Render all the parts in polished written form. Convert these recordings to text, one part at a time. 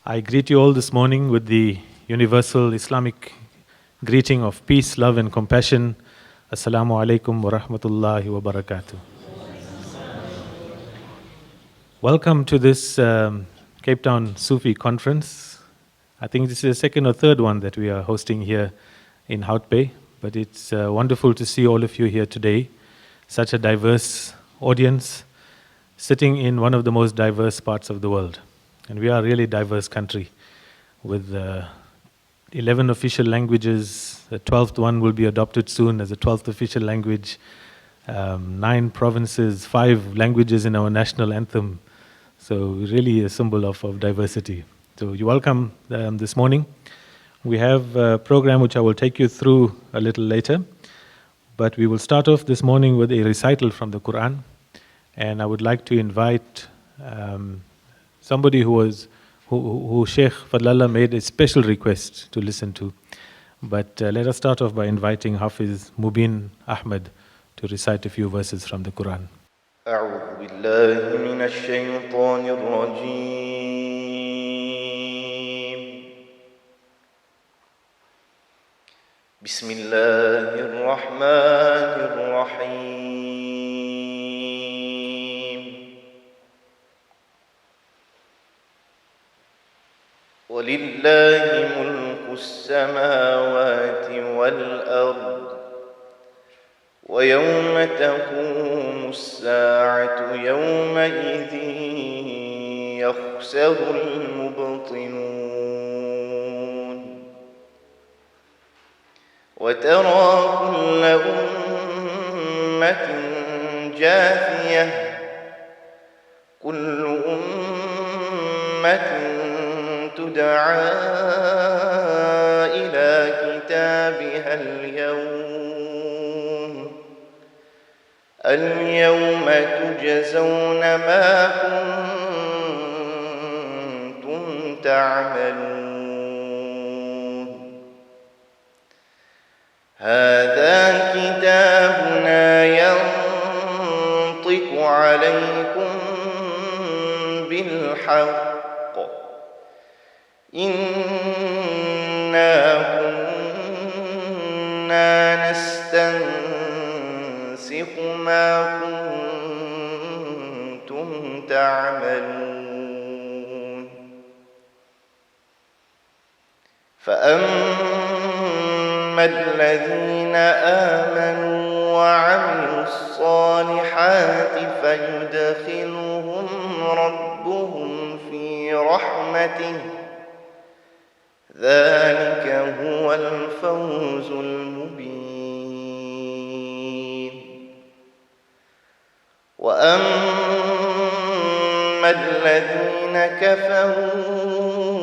I greet you all this morning with the universal Islamic greeting of peace, love and compassion. Assalamu alaikum wa rahmatullahi wa barakatuh. Welcome to this Cape Town Sufi conference. I think this is the second or third one that we are hosting here in Hout Bay, but it's wonderful to see all of you here today. Such a diverse audience sitting in one of the most diverse parts of the world. And we are a really diverse country with 11 official languages. The 12th one will be adopted soon as the 12th official language. 9 provinces, 5 languages in our national anthem. So really a symbol of diversity. So you're welcome this morning. We have a program which I will take you through a little later. But we will start off this morning with a recital from the Quran. And I would like to invite somebody who Shaykh Fadhlalla made a special request to listen to. But let us start off by inviting Hafiz Mubeen Ahmed to recite a few verses from the Quran. أعوذ بالله من الشيطان الرجيم بسم الله الرحمن الرحيم ولله ملك السماوات والأرض ويوم تقوم الساعة يومئذ يخسر المبطلون وترى كل أمة جاثية كل أمة تدعى إلى كتابها اليوم تجزون ما كنتم تعملون هذا كتابنا ينطق عليكم بالحق إنا كنا نستنسخ ما كنتم تعملون فأما الذين آمنوا وعملوا الصالحات فيدخلهم ربهم في رحمته ذلك هو الفوز المبين وأما الذين كفروا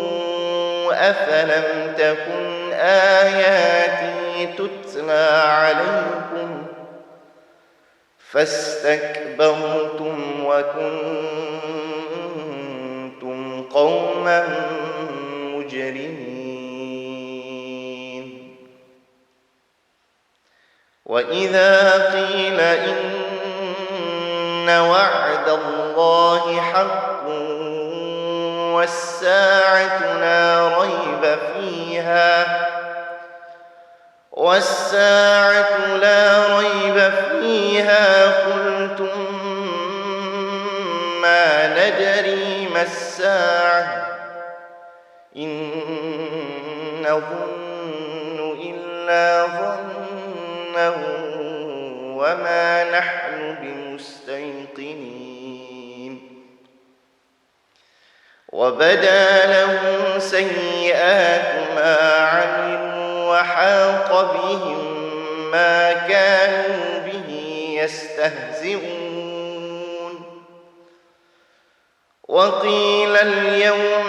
أفلم تكن آياتي تتلى عليكم فاستكبرتم وكنتم قوما مجرمين وإذا قيل إن وعد الله حق والساعة لا ريب فيها قلتم ما ندري ما الساعة إن نظن إلا ظنا وما نحن بمستيقنين وبدا لهم سيئات ما عملوا وحاق بهم ما كانوا به يستهزئون وقيل اليوم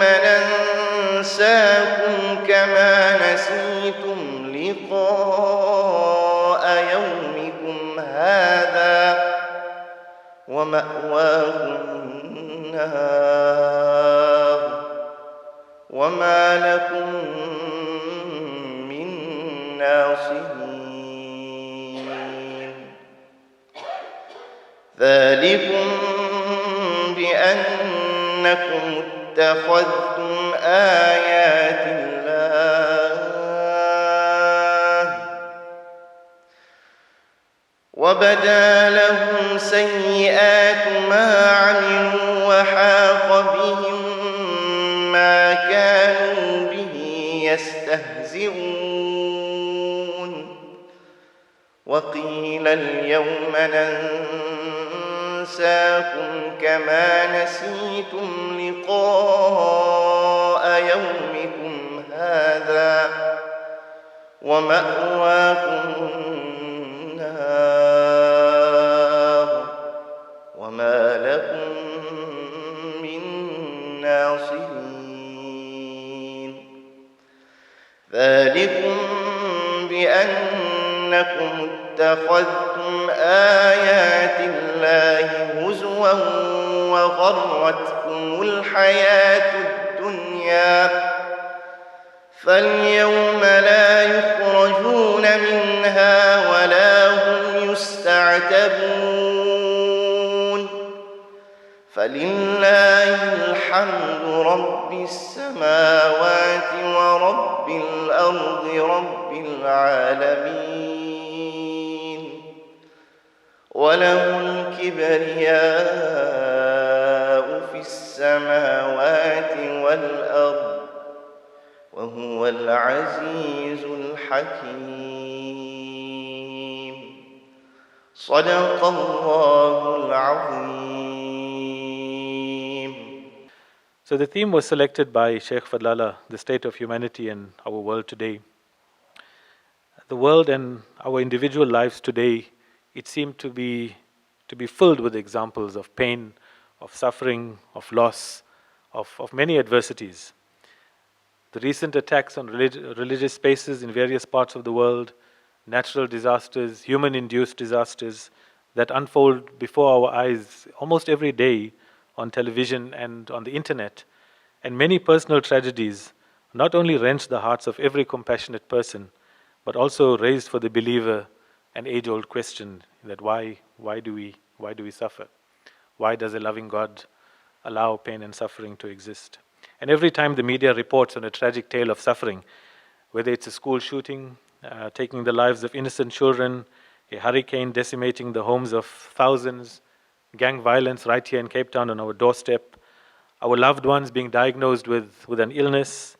ننساكم كما نسيتم لقاء يومكم هذا ومأواكم النار وما لكم من ناصرين ذلكم بأنكم اتخذتم آيات الله وبدا لهم سيئات ما عملوا وحاق بهم ما كانوا به يستهزئون وقيل اليوم ننساكم كما نسيتم لقاء يومكم هذا ومأواكم النار وما لكم من ناصرين ذلكم بأنكم اتخذتم آيات الله هزوا وغرتكم الحياة الدنيا فاليوم لا يخرجون منها ولا هم يستعتبون فلله الحمد رب السماوات ورب الأرض رب العالمين وله الكبرياء في السماوات والأرض وهو العزيز الحكيم صدق الله العظيم. So the theme was selected by Shaykh Fadhlalla, the state of humanity and our world today. The world and our individual lives today, it seemed to be filled with examples of pain, of suffering, of loss, of many adversities. The recent attacks on religious spaces in various parts of the world, natural disasters, human-induced disasters that unfold before our eyes almost every day on television and on the internet, and many personal tragedies not only wrench the hearts of every compassionate person, but also raise for the believer an age-old question that why do we suffer? Why does a loving God allow pain and suffering to exist? And every time the media reports on a tragic tale of suffering, whether it's a school shooting, taking the lives of innocent children, a hurricane decimating the homes of thousands, gang violence right here in Cape Town on our doorstep, our loved ones being diagnosed with an illness,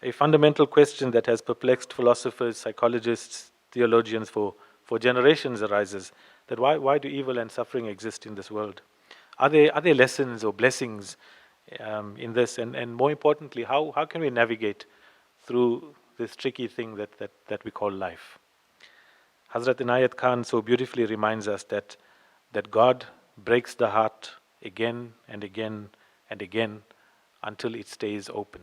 a fundamental question that has perplexed philosophers, psychologists, theologians for generations arises, that why do evil and suffering exist in this world? Are there lessons or blessings in this? And more importantly, how can we navigate through this tricky thing that we call life? Hazrat Inayat Khan so beautifully reminds us that God breaks the heart again and again and again until it stays open.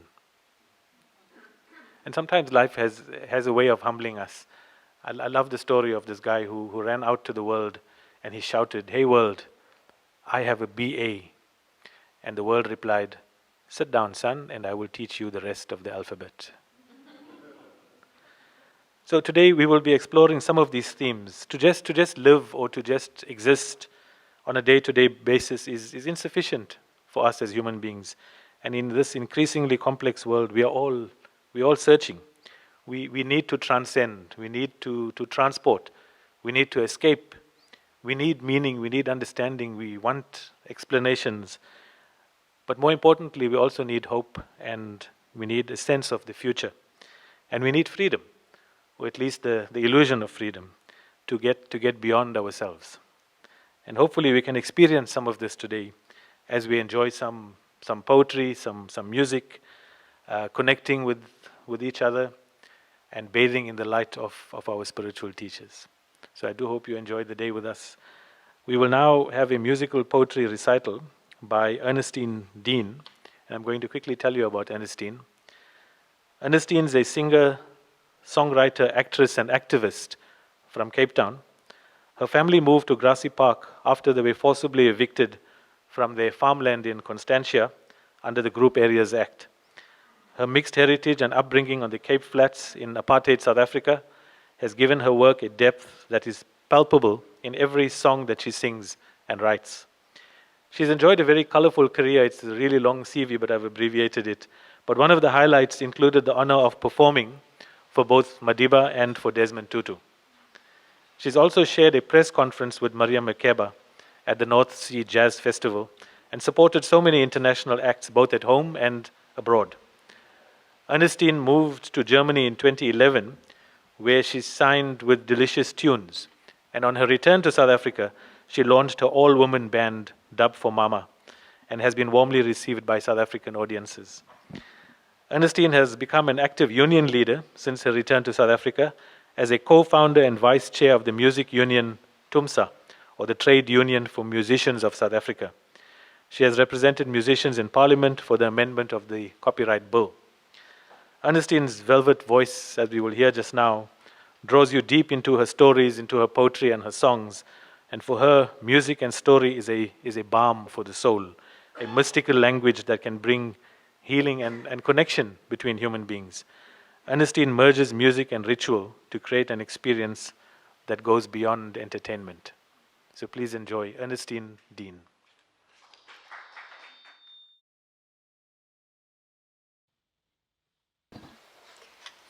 And sometimes life has a way of humbling us. I love the story of this guy who ran out to the world and he shouted, "Hey world, I have a BA." And the world replied, "Sit down, son, and I will teach you the rest of the alphabet." So today we will be exploring some of these themes. To just live or to just exist on a day-to-day basis is insufficient for us as human beings. And in this increasingly complex world, we're all searching. We need to transcend. We need to transport. We need to escape. We need meaning. We need understanding. We want explanations. But more importantly, we also need hope, and we need a sense of the future. And we need freedom, or at least the illusion of freedom, to get beyond ourselves. And hopefully we can experience some of this today as we enjoy some poetry, some music, connecting with each other, and bathing in the light of our spiritual teachers. So I do hope you enjoy the day with us. We will now have a musical poetry recital by Ernestine Deane, and I'm going to quickly tell you about Ernestine. Ernestine is a singer, songwriter, actress, and activist from Cape Town. Her family moved to Grassy Park after they were forcibly evicted from their farmland in Constantia under the Group Areas Act. Her mixed heritage and upbringing on the Cape Flats in apartheid South Africa has given her work a depth that is palpable in every song that she sings and writes. She's enjoyed a very colorful career. It's a really long CV, but I've abbreviated it. But one of the highlights included the honor of performing for both Madiba and for Desmond Tutu. She's also shared a press conference with Maria Makeba at the North Sea Jazz Festival and supported so many international acts both at home and abroad. Ernestine moved to Germany in 2011, where she signed with Delicious Tunes. And on her return to South Africa, she launched her all-woman band, Dub for Mama, and has been warmly received by South African audiences. Ernestine has become an active union leader since her return to South Africa as a co-founder and vice chair of the music union TUMSA, or the Trade Union for Musicians of South Africa. She has represented musicians in Parliament for the amendment of the Copyright Bill. Ernestine's velvet voice, as we will hear just now, draws you deep into her stories, into her poetry and her songs. And for her, music and story is a balm for the soul, a mystical language that can bring healing and connection between human beings. Ernestine merges music and ritual to create an experience that goes beyond entertainment. So please enjoy Ernestine Deane.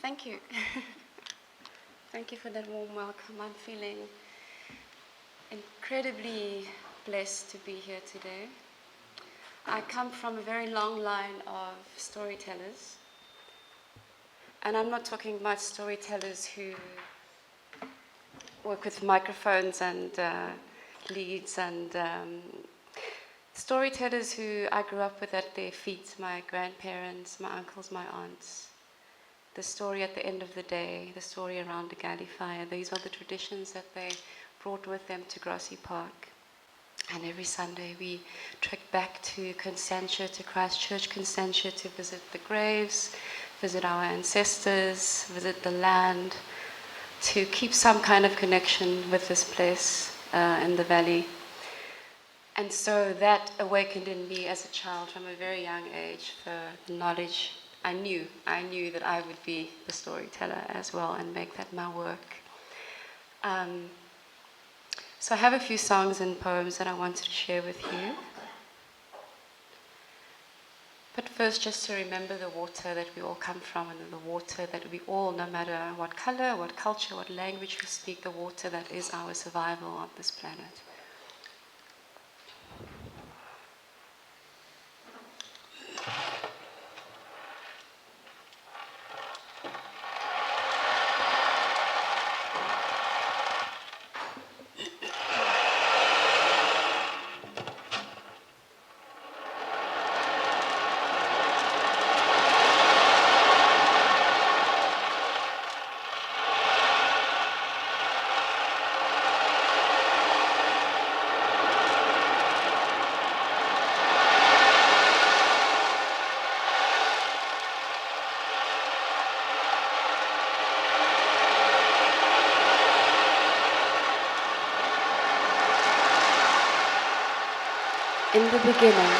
Thank you. Thank you for that warm welcome. I'm feeling incredibly blessed to be here today. I come from a very long line of storytellers. And I'm not talking about storytellers who work with microphones and leads and storytellers who I grew up with at their feet, my grandparents, my uncles, my aunts. The story at the end of the day, the story around the galley fire. These are the traditions that they brought with them to Grassy Park. And every Sunday we trek back to Constantia, to Christchurch, Constantia, to visit the graves, visit our ancestors, visit the land, to keep some kind of connection with this place in the valley. And so that awakened in me as a child from a very young age the knowledge. I knew that I would be the storyteller as well and make that my work. So I have a few songs and poems that I wanted to share with you. But first, just to remember the water that we all come from, and the water that we all, no matter what color, what culture, what language we speak, the water that is our survival on this planet. In the beginning,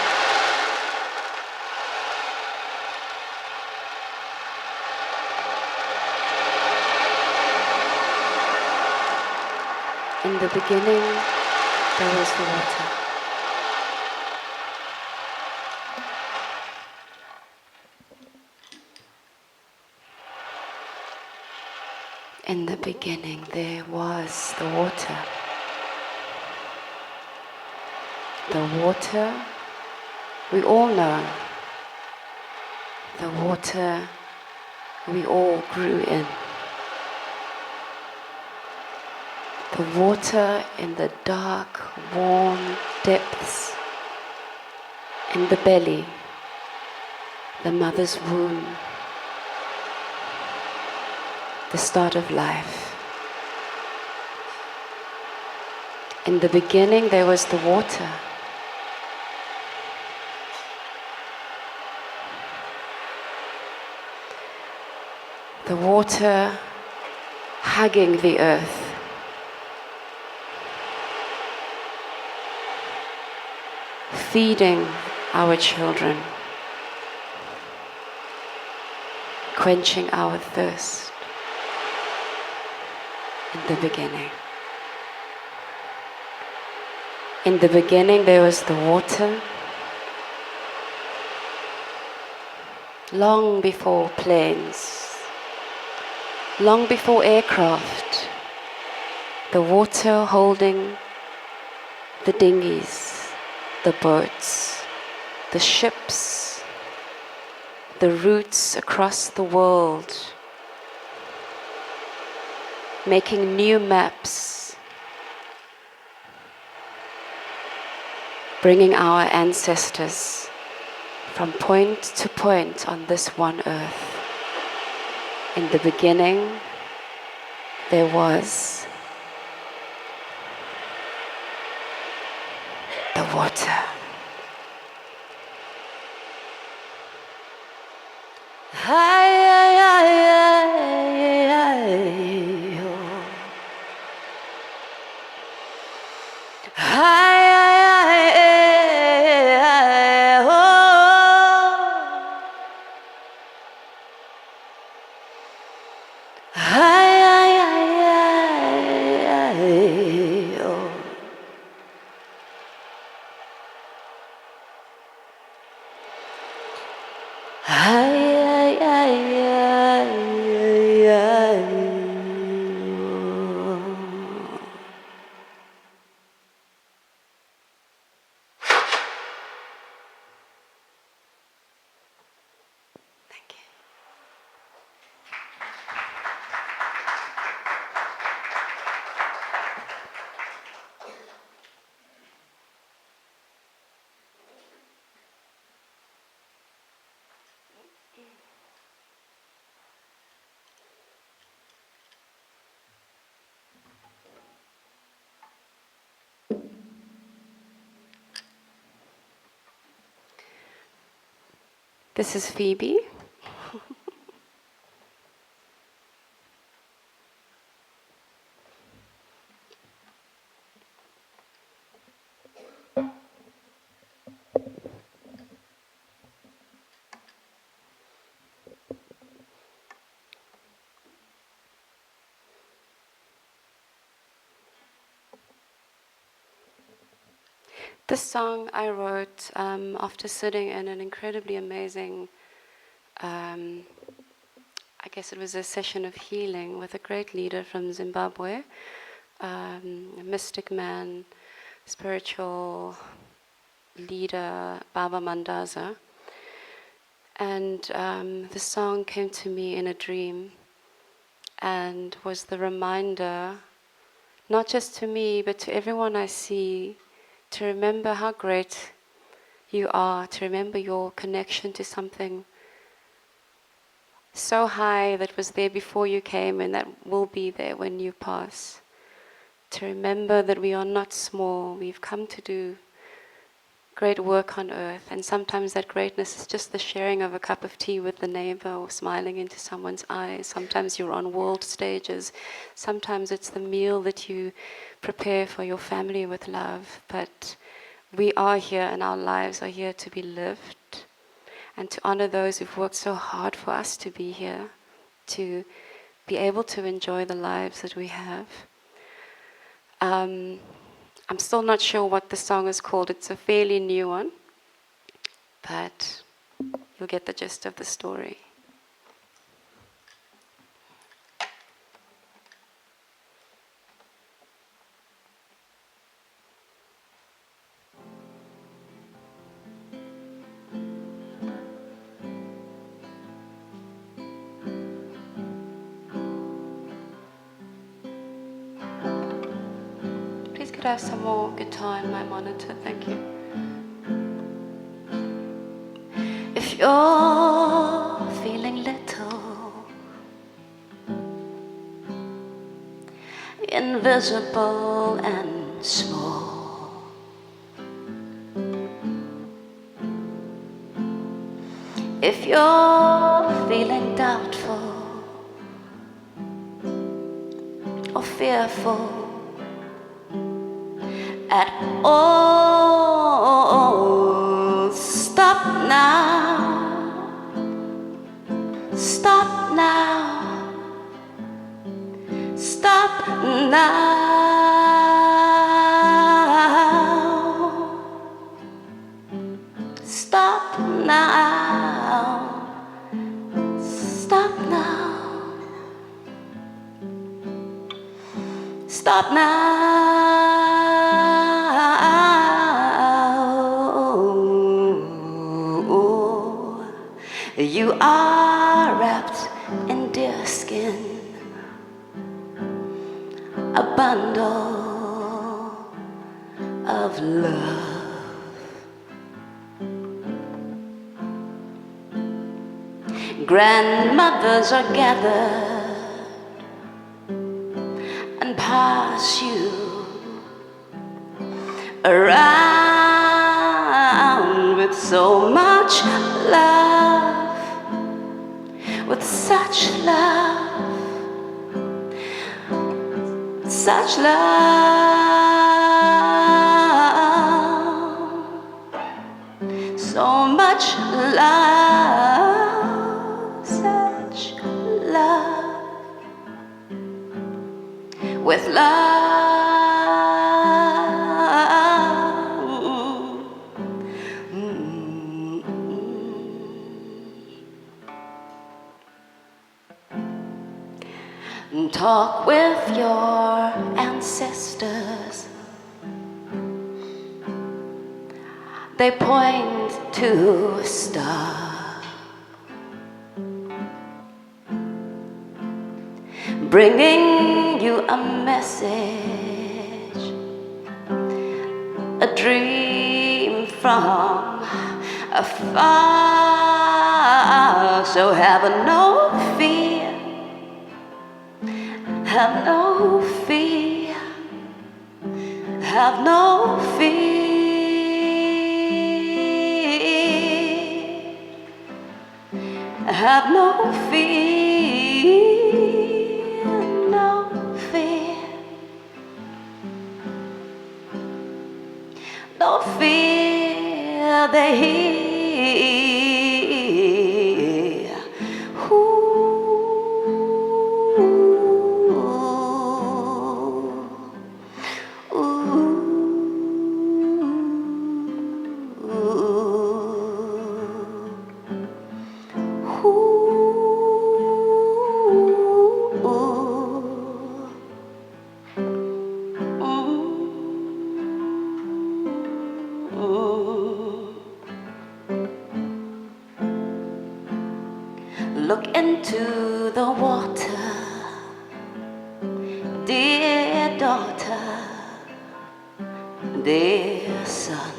there was the water. In the beginning, there was the water. The water we all know. The water we all grew in. The water in the dark, warm depths, in the belly, the mother's womb, the start of life. In the beginning, there was the water. The water hugging the earth. Feeding our children. Quenching our thirst. In the beginning. In the beginning there was the water, long before planes, long before aircraft, the water holding the dinghies, the boats, the ships, the routes across the world, making new maps, bringing our ancestors from point to point on this one earth. In the beginning, there was the water. This is Phoebe. This song I wrote after sitting in an incredibly amazing, I guess it was a session of healing with a great leader from Zimbabwe, a mystic man, spiritual leader, Baba Mandaza. And the song came to me in a dream and was the reminder, not just to me, but to everyone I see, to remember how great you are, to remember your connection to something so high that was there before you came and that will be there when you pass. To remember that we are not small, we've come to do great work on earth, and sometimes that greatness is just the sharing of a cup of tea with the neighbor or smiling into someone's eyes. Sometimes you're on world stages, sometimes it's the meal that you prepare for your family with love, but we are here and our lives are here to be lived and to honor those who've worked so hard for us to be here, to be able to enjoy the lives that we have. I'm still not sure what the song is called. It's a fairly new one, but you'll get the gist of the story. Please could I have some more guitar in my monitor, thank you. If you're feeling little, invisible and small, if you're feeling doubtful or fearful at all, stop now, stop now, stop now. Stop now. You are wrapped in deerskin, a bundle of love. Grandmothers are gathered and pass you around with so much love, with such love, such love, so much love, such love, with love. Talk with your ancestors. They point to a star, bringing you a message, a dream from afar. So have no fear, have no fear, have no fear. Have no fear, no fear, no fear. They hear. Look into the water, dear daughter, dear son.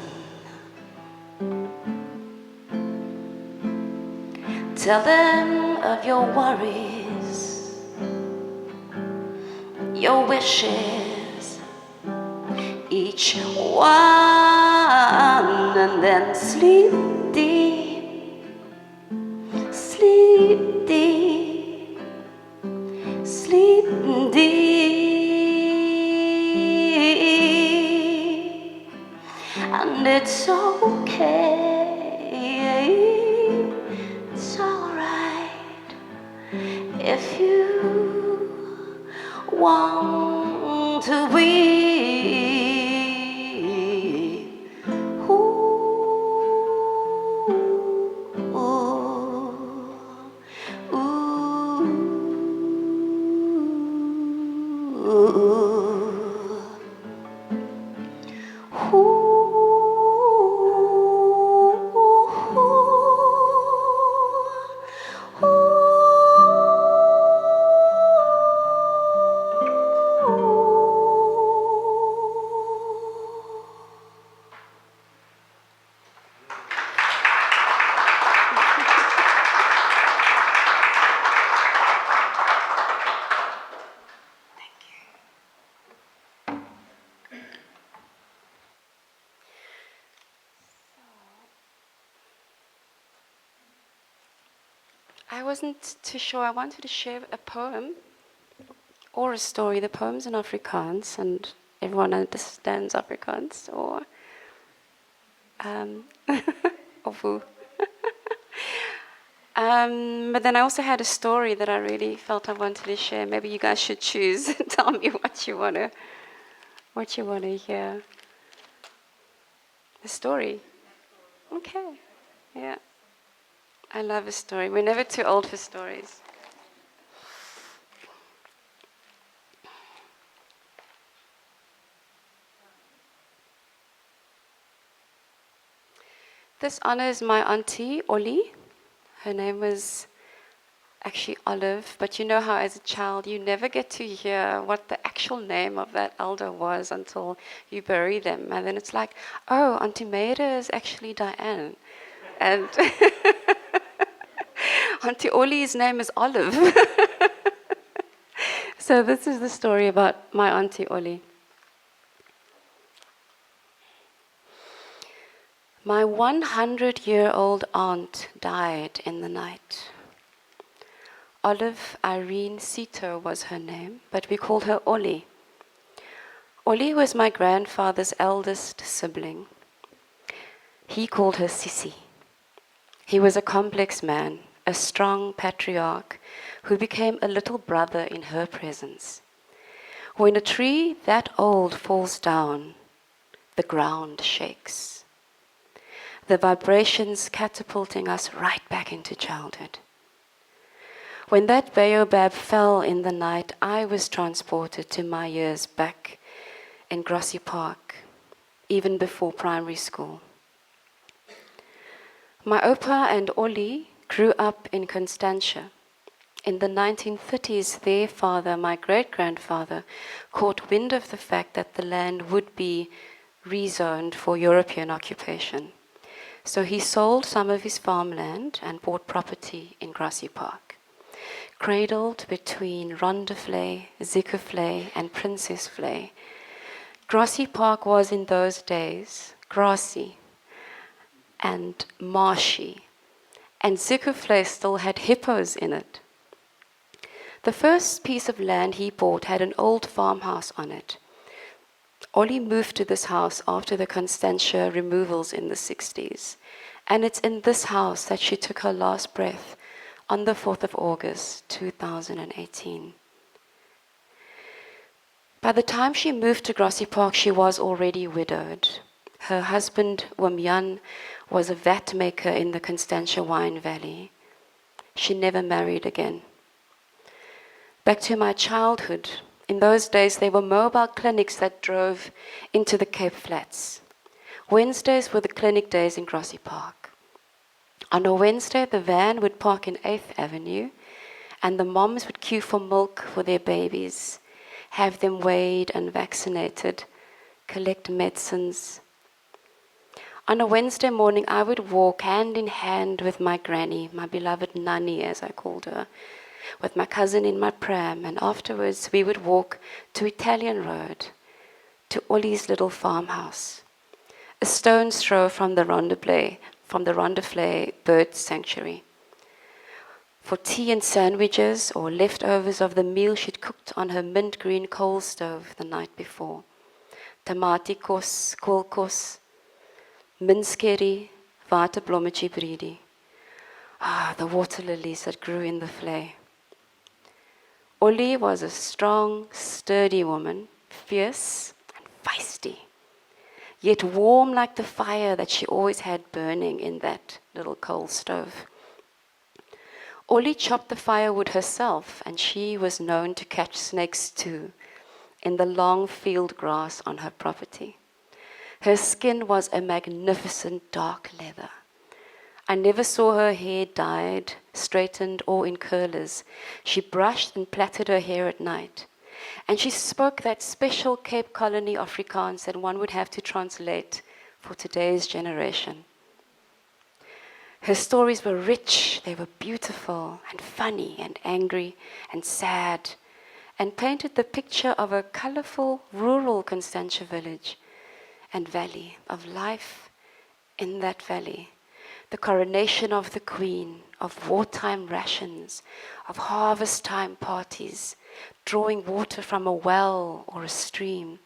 Tell them of your worries, your wishes, each one, and then sleep deep, sleep deep, sleep deep. And it's okay, it's alright if you want to weep. Ooh, ooh, ooh, ooh. I wasn't too sure. I wanted to share a poem or a story. The poem's in Afrikaans, and everyone understands Afrikaans, or of who. But then I also had a story that I really felt I wanted to share. Maybe you guys should choose. Tell me what you wanna hear. The story. Okay. Yeah. I love a story. We're never too old for stories. This honors my auntie, Oli. Her name was actually Olive, but you know how as a child you never get to hear what the actual name of that elder was until you bury them. And then it's like, oh, Auntie Meire is actually Diane. And Auntie Oli's name is Olive. So this is the story about my Auntie Oli. My 100-year-old aunt died in the night. Olive Irene Sito was her name, but we called her Oli. Oli was my grandfather's eldest sibling. He called her Sisi. He was a complex man, a strong patriarch who became a little brother in her presence. When a tree that old falls down, the ground shakes, the vibrations catapulting us right back into childhood. When that baobab fell in the night, I was transported to my years back in Grassy Park, even before primary school. My Opa and Oli grew up in Constantia. In the 1930s, their father, my great-grandfather, caught wind of the fact that the land would be rezoned for European occupation. So he sold some of his farmland and bought property in Grassy Park. Cradled between Rondevlei, Zeekoevlei, and Princessvlei, Grassy Park was in those days grassy and marshy, and Zeekoevlei still had hippos in it. The first piece of land he bought had an old farmhouse on it. Oli moved to this house after the Constantia removals in the 60s, and it's in this house that she took her last breath on the 4th of August, 2018. By the time she moved to Grassy Park, she was already widowed. Her husband, Wamyan, was a vat maker in the Constantia wine valley. She never married again. Back to my childhood. In those days, there were mobile clinics that drove into the Cape Flats. Wednesdays were the clinic days in Grassy Park. On a Wednesday, the van would park in 8th Avenue, and the moms would queue for milk for their babies, have them weighed and vaccinated, collect medicines. On a Wednesday morning, I would walk hand in hand with my granny, my beloved Nani, as I called her, with my cousin in my pram, and afterwards we would walk to Italian Road, to Oli's little farmhouse, a stone's throw from the Rondevlei bird sanctuary. For tea and sandwiches or leftovers of the meal she'd cooked on her mint green coal stove the night before. Tamatikos, koolkos, minskerry, waterblommetjie breedie. The water lilies that grew in the vlei. Oli was a strong, sturdy woman, fierce and feisty, yet warm like the fire that she always had burning in that little coal stove. Oli chopped the firewood herself, and she was known to catch snakes too, in the long field grass on her property. Her skin was a magnificent dark leather. I never saw her hair dyed, straightened, or in curlers. She brushed and plaited her hair at night. And she spoke that special Cape Colony Afrikaans that one would have to translate for today's generation. Her stories were rich, they were beautiful and funny and angry and sad, and painted the picture of a colorful rural Constantia village and valley, of life in that valley. The coronation of the queen, of wartime rations, of harvest time parties, drawing water from a well or a stream,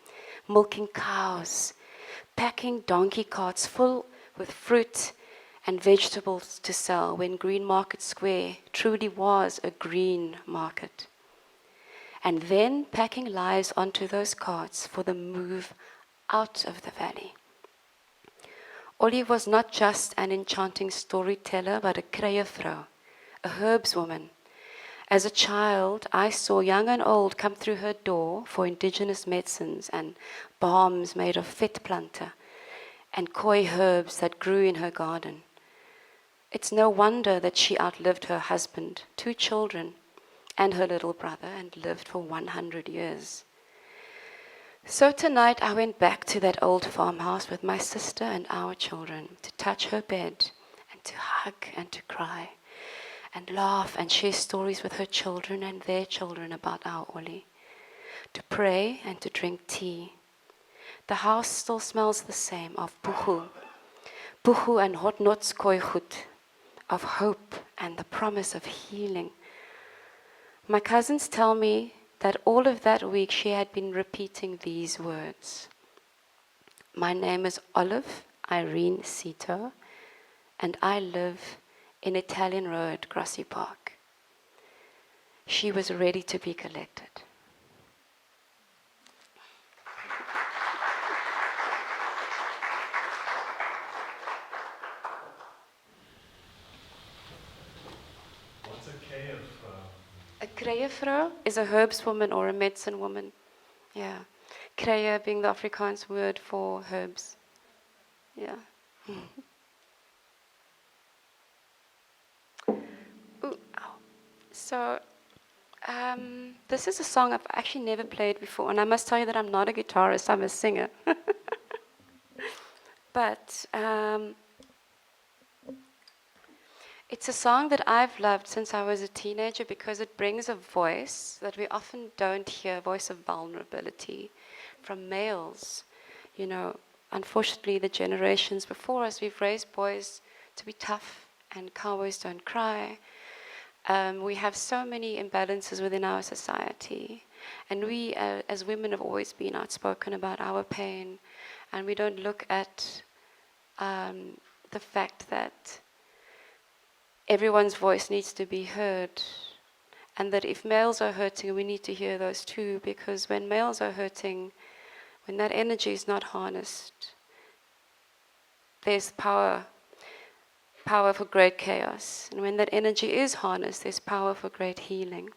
milking cows, packing donkey carts full with fruit and vegetables to sell when Green Market Square truly was a green market. And then packing lives onto those carts for the move out of the valley. Oli was not just an enchanting storyteller, but a kreevrou, a herbswoman. As a child, I saw young and old come through her door for indigenous medicines and balms made of vetplante, and koi herbs that grew in her garden. It's no wonder that she outlived her husband, 2 children, and her little brother, and lived for 100 years. So tonight I went back to that old farmhouse with my sister and our children to touch her bed and to hug and to cry and laugh and share stories with her children and their children about our Oli, to pray and to drink tea. The house still smells the same of buhu and hot knots koi goed, of hope and the promise of healing. My cousins tell me that all of that week she had been repeating these words. My name is Olive Irene Cito, and I live in Italian Road, Grassy Park. She was ready to be collected. What's a K of... A kreefvrouw is a herbs woman or a medicine woman. Yeah. Kreie being the Afrikaans word for herbs. Yeah. Ooh, ow. So, this is a song I've actually never played before, and I must tell you that I'm not a guitarist, I'm a singer. But it's a song that I've loved since I was a teenager because it brings a voice that we often don't hear, a voice of vulnerability from males. You know, unfortunately, the generations before us, we've raised boys to be tough and cowboys don't cry. We have so many imbalances within our society. And we, as women, have always been outspoken about our pain. And we don't look at the fact that everyone's voice needs to be heard. And that if males are hurting, we need to hear those too. Because when males are hurting, when that energy is not harnessed, there's power for great chaos. And when that energy is harnessed, there's power for great healing.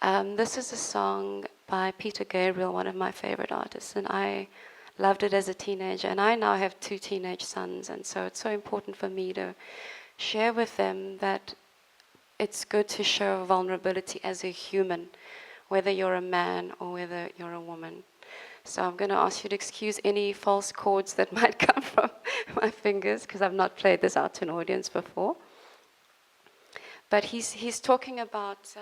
This is a song by Peter Gabriel, one of my favorite artists, and I loved it as a teenager. And I now have 2 teenage sons, and so it's so important for me to share with them that it's good to show vulnerability as a human, whether you're a man or whether you're a woman. So I'm going to ask you to excuse any false chords that might come from my fingers, because I've not played this out to an audience before. But he's talking about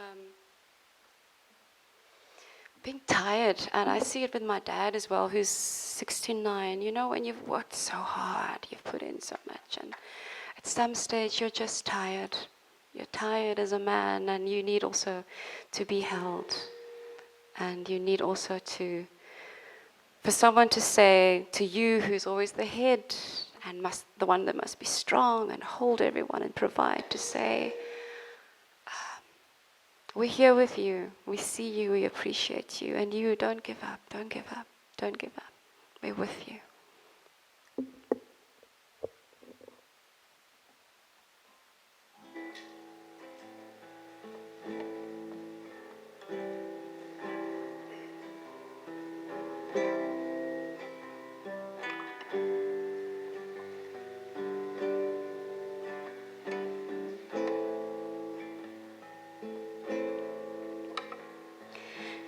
being tired, and I see it with my dad as well, who's 69. You know, when you've worked so hard, you've put in so much, and at some stage you're just tired. You're tired as a man, and you need also to be held. And you need also for someone to say to you, who's always the head and the one that must be strong and hold everyone and provide, to say, we're here with you, we see you, we appreciate you, and you don't give up, don't give up, don't give up. We're with you.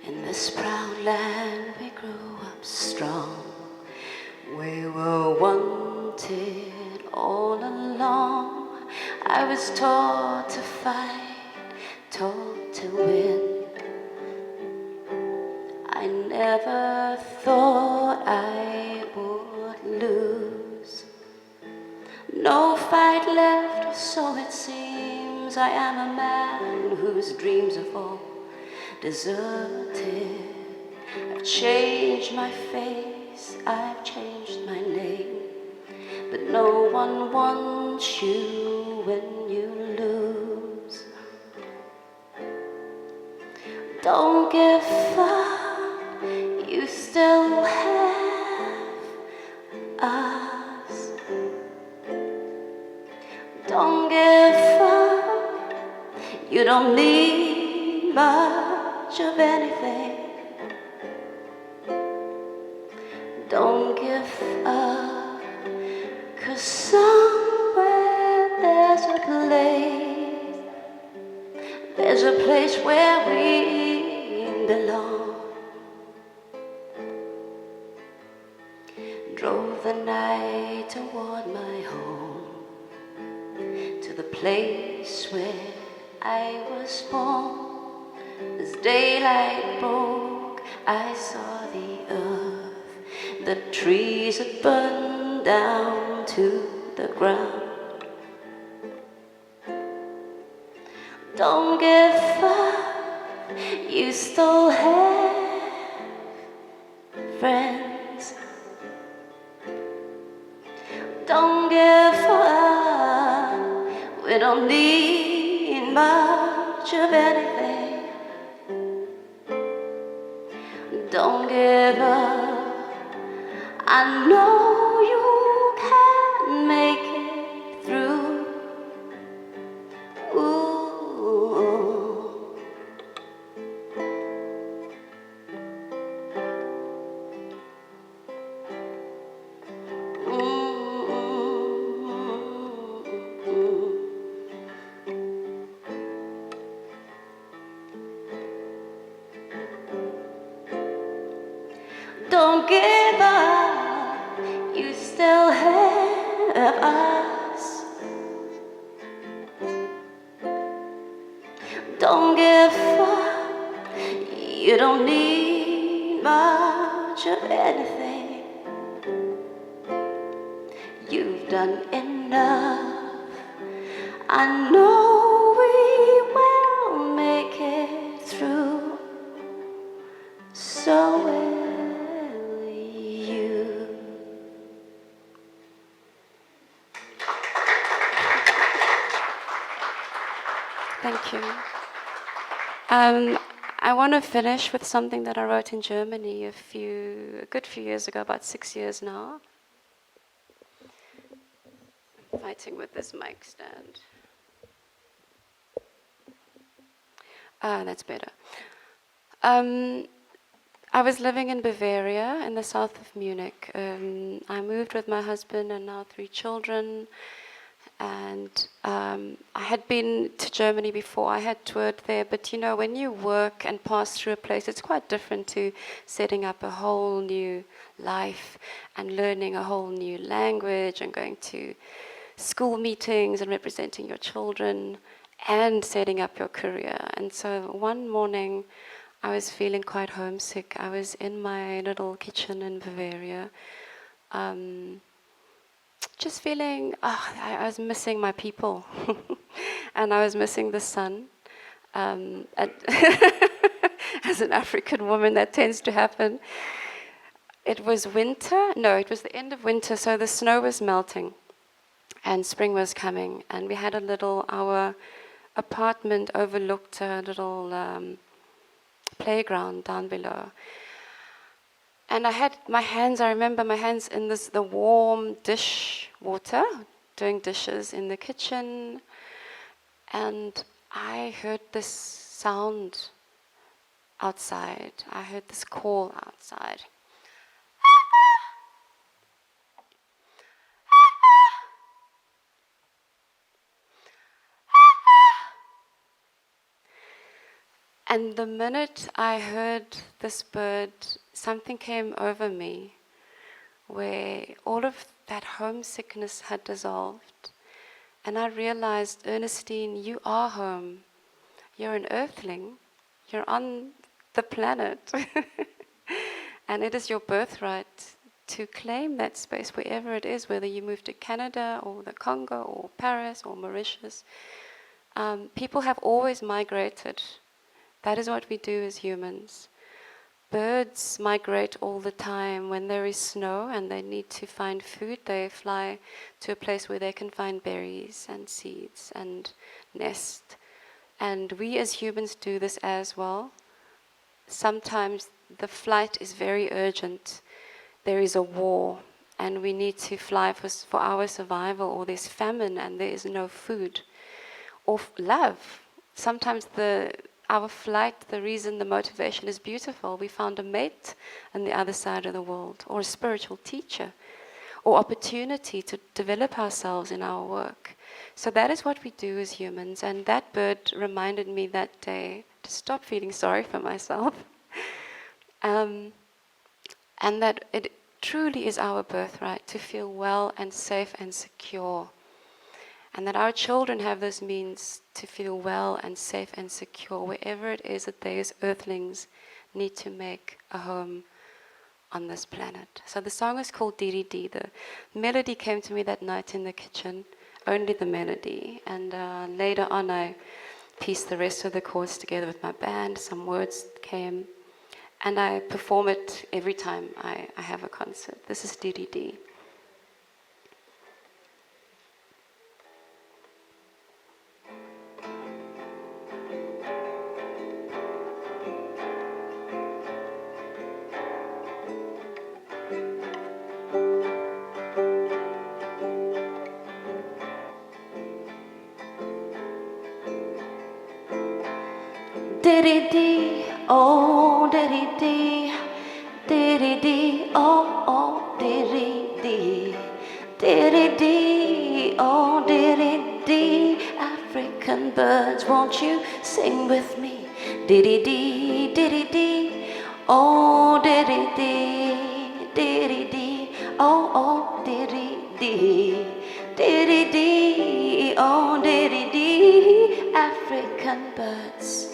In this proud land we grew up strong. We were wanted all along. I was taught to fight, taught to win. I never thought I would lose. No fight left, so it seems. I am a man whose dreams are all deserted. I've changed my face, I've changed my name, but no one wants you when you lose. Don't give up, you still have us. Don't give up, you don't need much of anything. Don't give up. belong. Drove the night toward my home, to the place where I was born. As daylight broke, I saw the earth, the trees had burned down to the ground. Don't give up, you still have friends. Don't give up, we don't need much of anything. Don't give up, I know you can make it through. Ooh. Don't give up, you still have us. Don't give up, you don't need much of anything. You've done enough, I know we will make it through. So will you. Thank you. I want to finish with something that I wrote in Germany a good few years ago, about 6 years now. I'm fighting with this mic stand. That's better. I was living in Bavaria, in the south of Munich. I moved with my husband and now 3 children. And I had been to Germany before. I had toured there. But, you know, when you work and pass through a place, it's quite different to setting up a whole new life and learning a whole new language and going to school meetings and representing your children and setting up your career. And so one morning, I was feeling quite homesick. I was in my little kitchen in Bavaria, just feeling, I was missing my people. And I was missing the sun. And as an African woman, that tends to happen. It was winter. No, it was the end of winter, so the snow was melting. And spring was coming. And we had our apartment overlooked a little playground down below. And I had I remember my hands in the warm dish water, doing dishes in the kitchen. And I heard this sound outside. I heard this call outside. And the minute I heard this bird, something came over me where all of that homesickness had dissolved. And I realized, Ernestine, you are home. You're an earthling. You're on the planet. And it is your birthright to claim that space wherever it is, whether you move to Canada or the Congo or Paris or Mauritius. People have always migrated. That is what we do as humans. Birds migrate all the time. When there is snow and they need to find food, they fly to a place where they can find berries and seeds and nest. And we as humans do this as well. Sometimes the flight is very urgent. There is a war and we need to fly for our survival, or there's famine and there is no food. Or love. Sometimes our flight, the reason, the motivation is beautiful. We found a mate on the other side of the world, or a spiritual teacher, or opportunity to develop ourselves in our work. So that is what we do as humans. And that bird reminded me that day to stop feeling sorry for myself And that it truly is our birthright to feel well and safe and secure. And that our children have this means to feel well and safe and secure wherever it is that they as earthlings need to make a home on this planet. So the song is called Dee Dee Dee. The melody came to me that night in the kitchen, only the melody. And later on I pieced the rest of the chords together with my band. Some words came. And I perform it every time I have a concert. This is Dee Dee Dee. Dee-dee-dee, oh dee-dee-dee, dee-dee-dee, oh dee-dee-dee, dee-dee-dee, oh dee-dee-dee. African birds, won't you sing with me? Dee-dee-dee, dee-dee-dee, oh dee-dee-dee, dee-dee-dee, oh dee-dee-dee, dee-dee-dee, oh dee-dee-dee. African birds.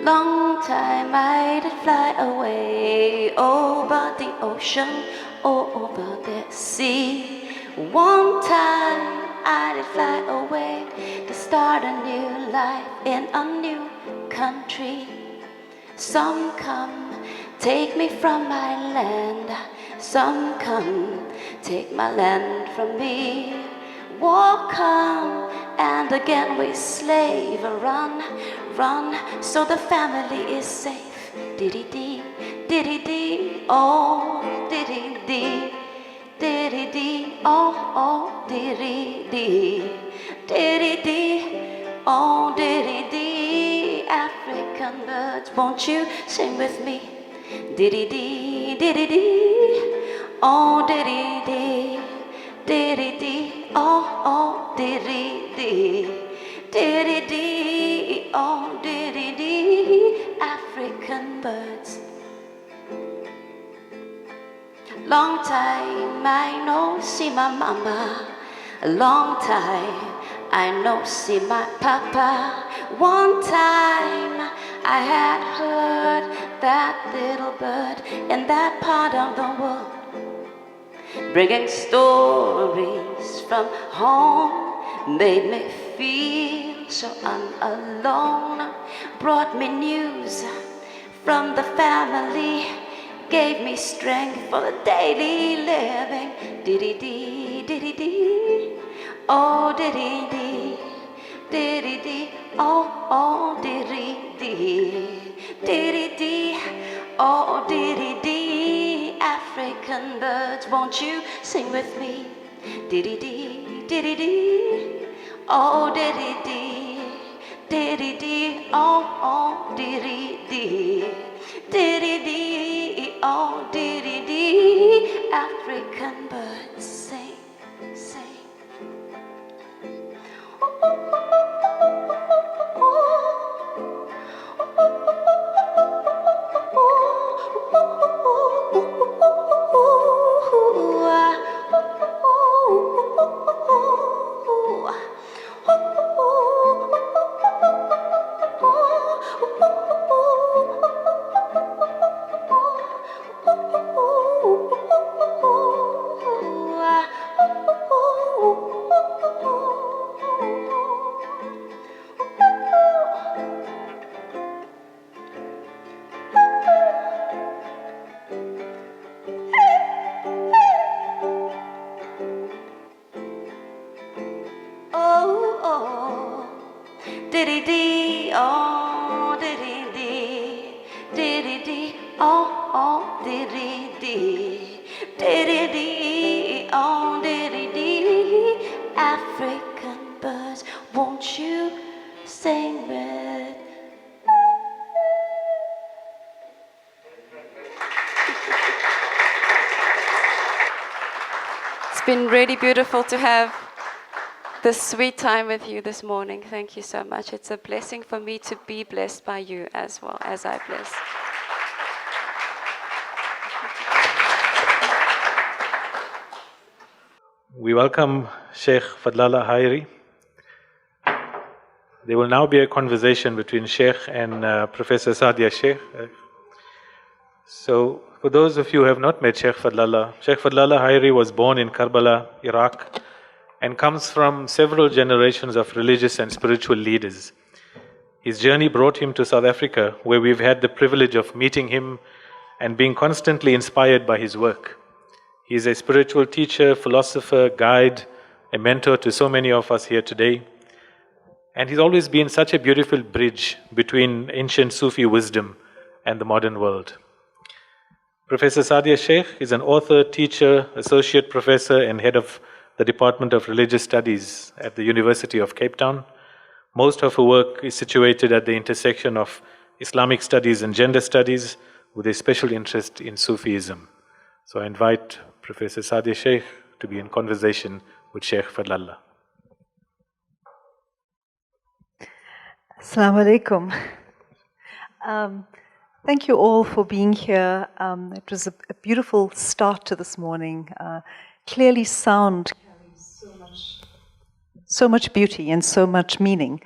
Long time I did fly away over the ocean, over the sea. One time I did fly away to start a new life in a new country. Some come, take me from my land. Some come, take my land from me. War come, and again we slave. Run, run, so the family is safe. Dee-dee-dee, dee-dee-dee, oh dee-dee-dee, dee-dee-dee, oh dee-dee-dee, dee-dee-dee, oh dee-dee-dee. African birds, won't you sing with me? Dee-dee-dee, dee-dee-dee, oh dee-dee-dee, dee-dee-dee, oh dee-dee-dee, dee-dee-dee, oh dee-dee-dee. African birds. Long time I no see my mama. A long time I no see my papa. One time I had heard that little bird in that part of the world bringing stories from home, made me feel so unalone. Brought me news from the family, gave me strength for the daily living. Dee-dee-dee, dee-dee-dee, oh dee-dee-dee, dee-dee-dee, oh dee-dee-dee, dee-dee-dee, oh dee-dee-dee. African birds, won't you sing with me? Dee-dee-dee, dee-dee-dee, oh dee-dee-dee, dee-dee-dee, oh dee-dee-dee, dee-dee-dee, oh dee-dee-dee. African birds, sing, sing. Dee-dee-dee, oh dee-dee-dee, dee-dee-dee, oh dee-dee-dee, dee-dee-dee, oh dee-dee-dee. African birds, won't you sing with? It's been really beautiful to have this sweet time with you this morning. Thank you so much. It's a blessing for me to be blessed by you as well as I bless. We welcome Shaykh Fadhlalla Haeri. There will now be a conversation between Shaykh and Professor Sadiyya Shaikh. So, for those of you who have not met Shaykh Fadhlalla Haeri was born in Karbala, Iraq, and comes from several generations of religious and spiritual leaders. His journey brought him to South Africa, where we've had the privilege of meeting him and being constantly inspired by his work. He is a spiritual teacher, philosopher, guide, a mentor to so many of us here today. And he's always been such a beautiful bridge between ancient Sufi wisdom and the modern world. Professor Sadiyya Shaikh is an author, teacher, associate professor, and head of the Department of Religious Studies at the University of Cape Town. Most of her work is situated at the intersection of Islamic studies and gender studies, with a special interest in Sufism. So I invite Professor Sadiyya Shaikh to be in conversation with Shaykh Fadhlalla. Assalamu alaikum. Thank you all for being here. It was a beautiful start to this morning. Clearly sound carries so much beauty and so much meaning.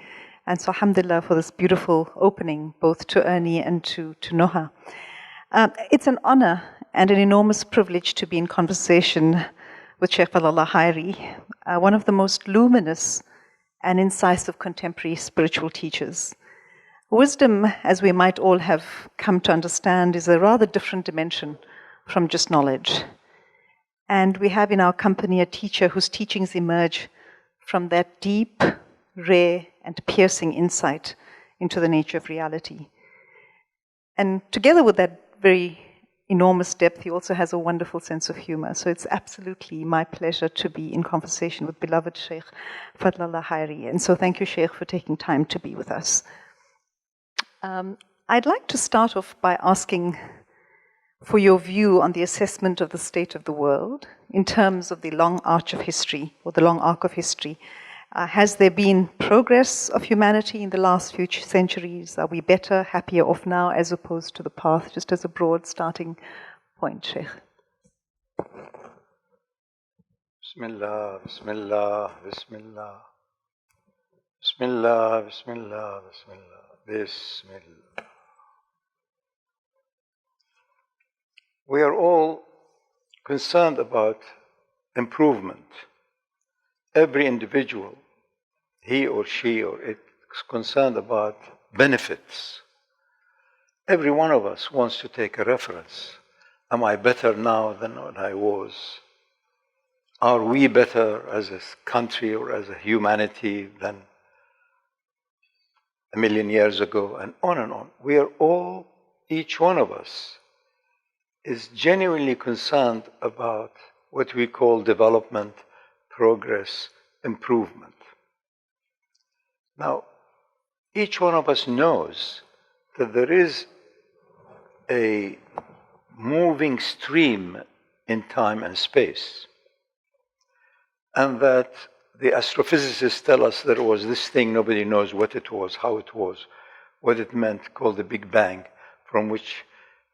And so alhamdulillah for this beautiful opening, both to Ernie and to Noha. It's an honor and an enormous privilege to be in conversation with Shaykh Fadhlalla Haeri, one of the most luminous and incisive contemporary spiritual teachers. Wisdom, as we might all have come to understand, is a rather different dimension from just knowledge. And we have in our company a teacher whose teachings emerge from that deep, rare, and piercing insight into the nature of reality. And together with that very enormous depth, he also has a wonderful sense of humor. So it's absolutely my pleasure to be in conversation with beloved Shaykh Fadhlalla Haeri. And so thank you, Shaykh, for taking time to be with us. I'd like to start off by asking for your view on the assessment of the state of the world in terms of the long arch of history, or the long arc of history. Has there been progress of humanity in the last few centuries? Are we better, happier off now as opposed to the past? Just as a broad starting point, Shaykh. Bismillah, Bismillah, Bismillah. Bismillah, Bismillah, Bismillah, Bismillah. We are all concerned about improvement. Every individual, he or she or it, is concerned about benefits. Every one of us wants to take a reference. Am I better now than what I was? Are we better as a country or as a humanity than a million years ago? And on and on. We are all, each one of us, is genuinely concerned about what we call development, progress, improvement. Now, each one of us knows that there is a moving stream in time and space, and that the astrophysicists tell us there was this thing, nobody knows what it was, how it was, what it meant, called the Big Bang, from which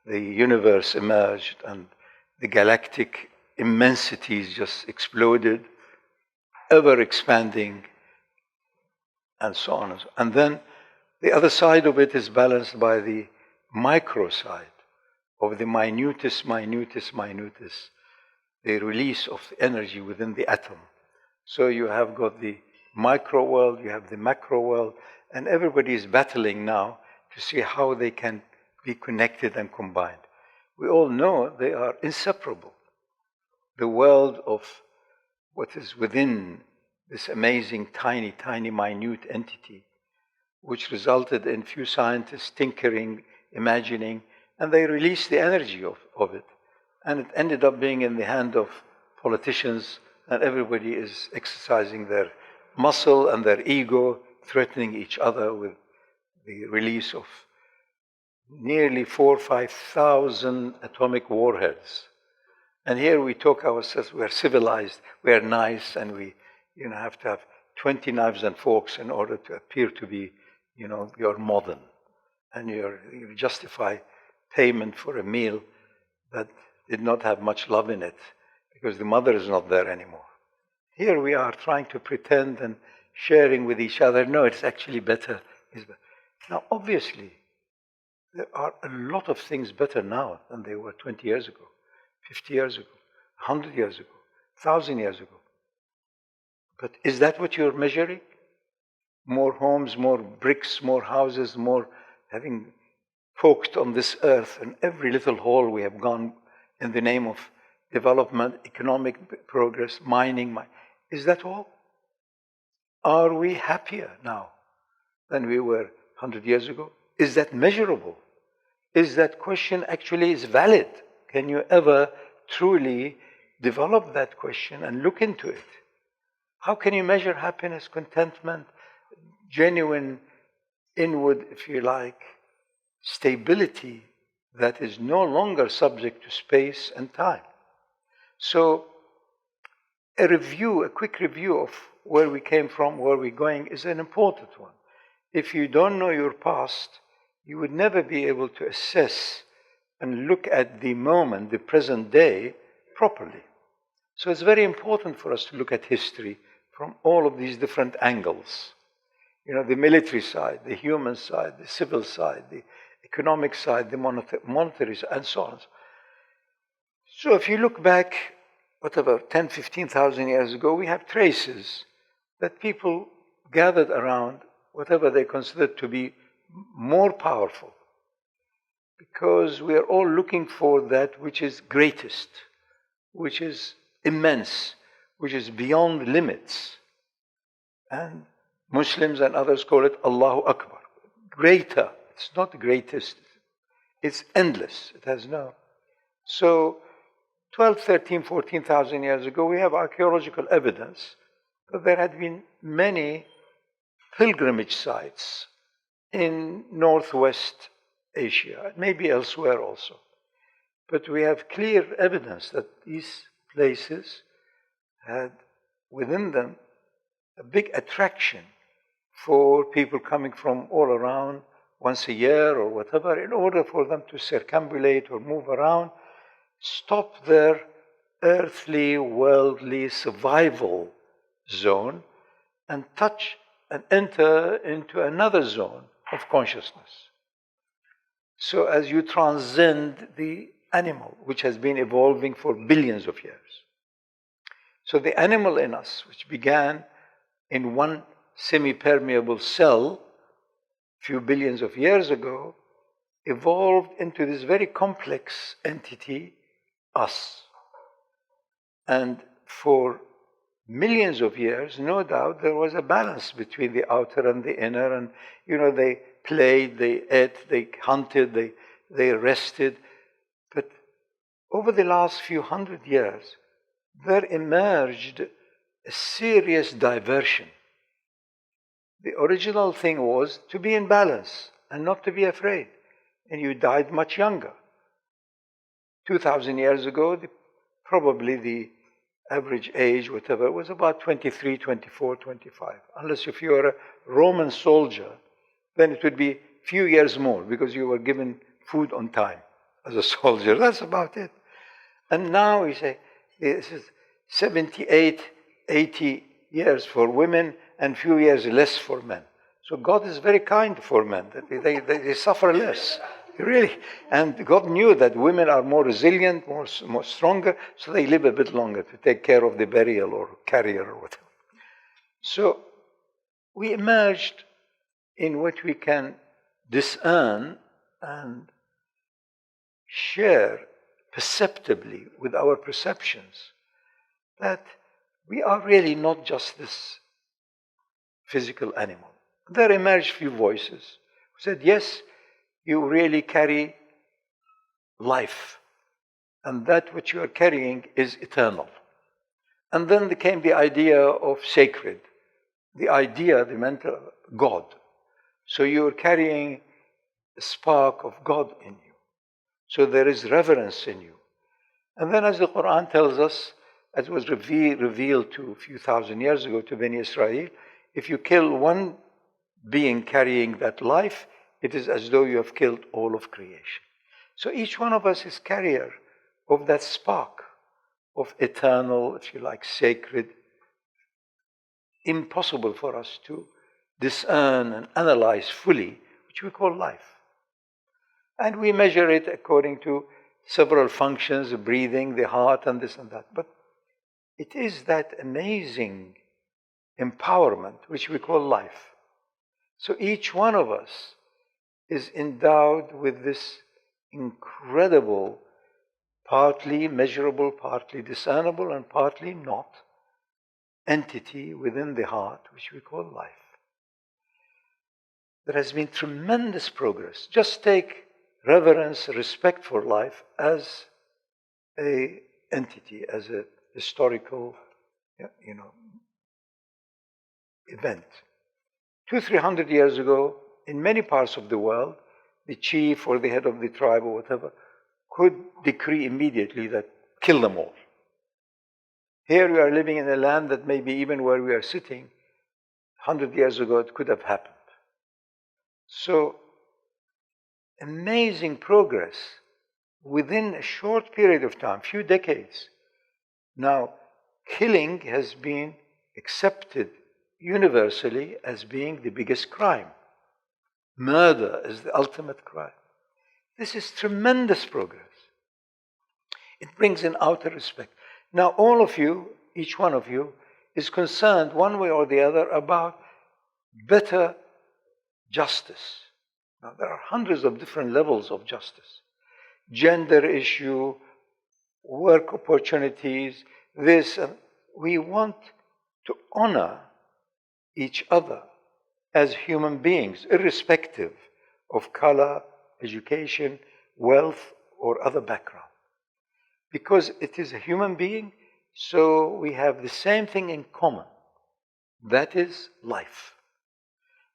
the universe emerged and the galactic immensities just exploded, ever expanding, and so on. And then the other side of it is balanced by the micro side of the minutest, the release of energy within the atom. So you have got the micro world, you have the macro world, and everybody is battling now to see how they can be connected and combined. We all know they are inseparable. The world of what is within this amazing, tiny, minute entity, which resulted in few scientists tinkering, imagining, and they released the energy of it. And it ended up being in the hand of politicians, and everybody is exercising their muscle and their ego, threatening each other with the release of nearly 4,000 or 5,000 atomic warheads. And here we talk ourselves, we are civilized, we are nice, and we have to have 20 knives and forks in order to appear to be, you're modern. And you justify payment for a meal that did not have much love in it because the mother is not there anymore. Here we are trying to pretend and sharing with each other. No, it's actually better. Now, obviously, there are a lot of things better now than they were 20 years ago, 50 years ago, 100 years ago, 1,000 years ago. But is that what you're measuring? More homes, more bricks, more houses, more having poked on this earth, and every little hole we have gone in the name of development, economic progress, mining. Is that all? Are we happier now than we were 100 years ago? Is that measurable? Is that question actually is valid? Can you ever truly develop that question and look into it? How can you measure happiness, contentment, genuine inward, if you like, stability that is no longer subject to space and time? So a quick review of where we came from, where we're going is an important one. If you don't know your past, you would never be able to assess and look at the moment, the present day, properly. So it's very important for us to look at history from all of these different angles. The military side, the human side, the civil side, the economic side, the monetary side, and so on. So if you look back, 10, 15,000 years ago, we have traces that people gathered around whatever they considered to be more powerful. Because we are all looking for that which is greatest, which is immense, which is beyond limits. And Muslims and others call it Allahu Akbar. Greater. It's not greatest. It's endless. It has no. So 12, 13, 14,000 years ago, we have archaeological evidence that there had been many pilgrimage sites in Northwest Asia, maybe elsewhere also. But we have clear evidence that these places had within them a big attraction for people coming from all around once a year or whatever, in order for them to circumambulate or move around, stop their earthly, worldly survival zone and touch and enter into another zone of consciousness. So as you transcend the animal, which has been evolving for billions of years. So the animal in us, which began in one semi-permeable cell a few billions of years ago, evolved into this very complex entity, us. And for millions of years, no doubt, there was a balance between the outer and the inner. And, they played, they ate, they hunted, they rested. But over the last few hundred years, there emerged a serious diversion. The original thing was to be in balance and not to be afraid. And you died much younger. 2,000 years ago, probably the average age, whatever, was about 23, 24, 25. Unless if you are a Roman soldier, then it would be a few years more because you were given food on time as a soldier. That's about it. And now we say this is 78, 80 years for women and few years less for men. So God is very kind for men. They suffer less. Really. And God knew that women are more resilient, more stronger, so they live a bit longer to take care of the burial or carrier or whatever. So we emerged in what we can discern and share perceptibly with our perceptions that we are really not just this physical animal. There emerged few voices who said, yes, you really carry life, and that which you are carrying is eternal. And then there came the idea of sacred, the mental God. So you are carrying a spark of God in you. So there is reverence in you. And then as the Quran tells us, as was revealed to a few thousand years ago to Bani Israel, if you kill one being carrying that life, it is as though you have killed all of creation. So each one of us is carrier of that spark of eternal, if you like, sacred, impossible for us to discern and analyze fully, which we call life. And we measure it according to several functions, the breathing, the heart, and this and that. But it is that amazing empowerment which we call life. So each one of us is endowed with this incredible, partly measurable, partly discernible, and partly not, entity within the heart, which we call life. There has been tremendous progress. Just take reverence, respect for life as an entity, as a historical, event. 200-300 years ago, in many parts of the world, the chief or the head of the tribe or whatever could decree immediately that kill them all. Here we are living in a land that maybe even where we are sitting, 100 years ago it could have happened. So, amazing progress within a short period of time, few decades. Now, killing has been accepted universally as being the biggest crime. Murder is the ultimate crime. This is tremendous progress. It brings in outer respect. Now, all of you, each one of you, is concerned one way or the other about better justice. Now, there are hundreds of different levels of justice. Gender issue, work opportunities, this, and we want to honor each other as human beings, irrespective of color, education, wealth, or other background. Because it is a human being, so we have the same thing in common. That is life.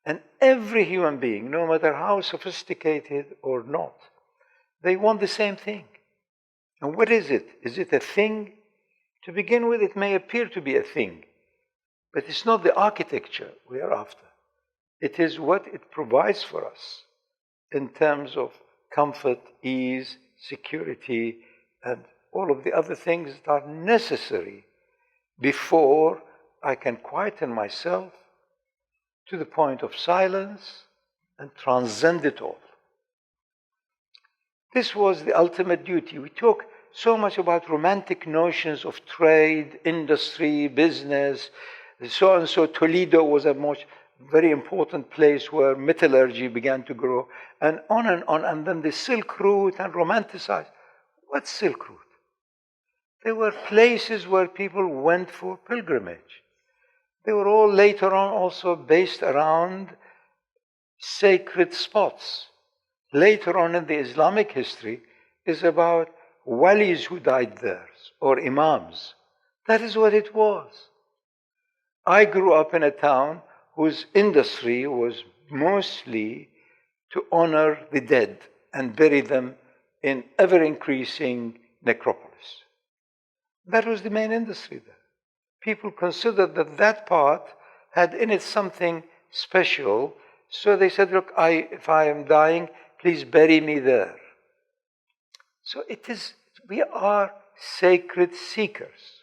And every human being, no matter how sophisticated or not, they want the same thing. And what is it? Is it a thing? To begin with, it may appear to be a thing, but it's not the architecture we are after. It is what it provides for us in terms of comfort, ease, security, and all of the other things that are necessary before I can quieten myself to the point of silence and transcend it all. This was the ultimate duty. We talk so much about romantic notions of trade, industry, business. So and so Toledo was a very important place where metallurgy began to grow, and on, and then the Silk Route and romanticized. What's Silk Route? They were places where people went for pilgrimage. They were all later on also based around sacred spots. Later on in the Islamic history is about walis who died there, or imams. That is what it was. I grew up in a town whose industry was mostly to honor the dead and bury them in ever-increasing necropolis. That was the main industry there. People considered that that part had in it something special, so they said, look, if I am dying, please bury me there. So we are sacred seekers.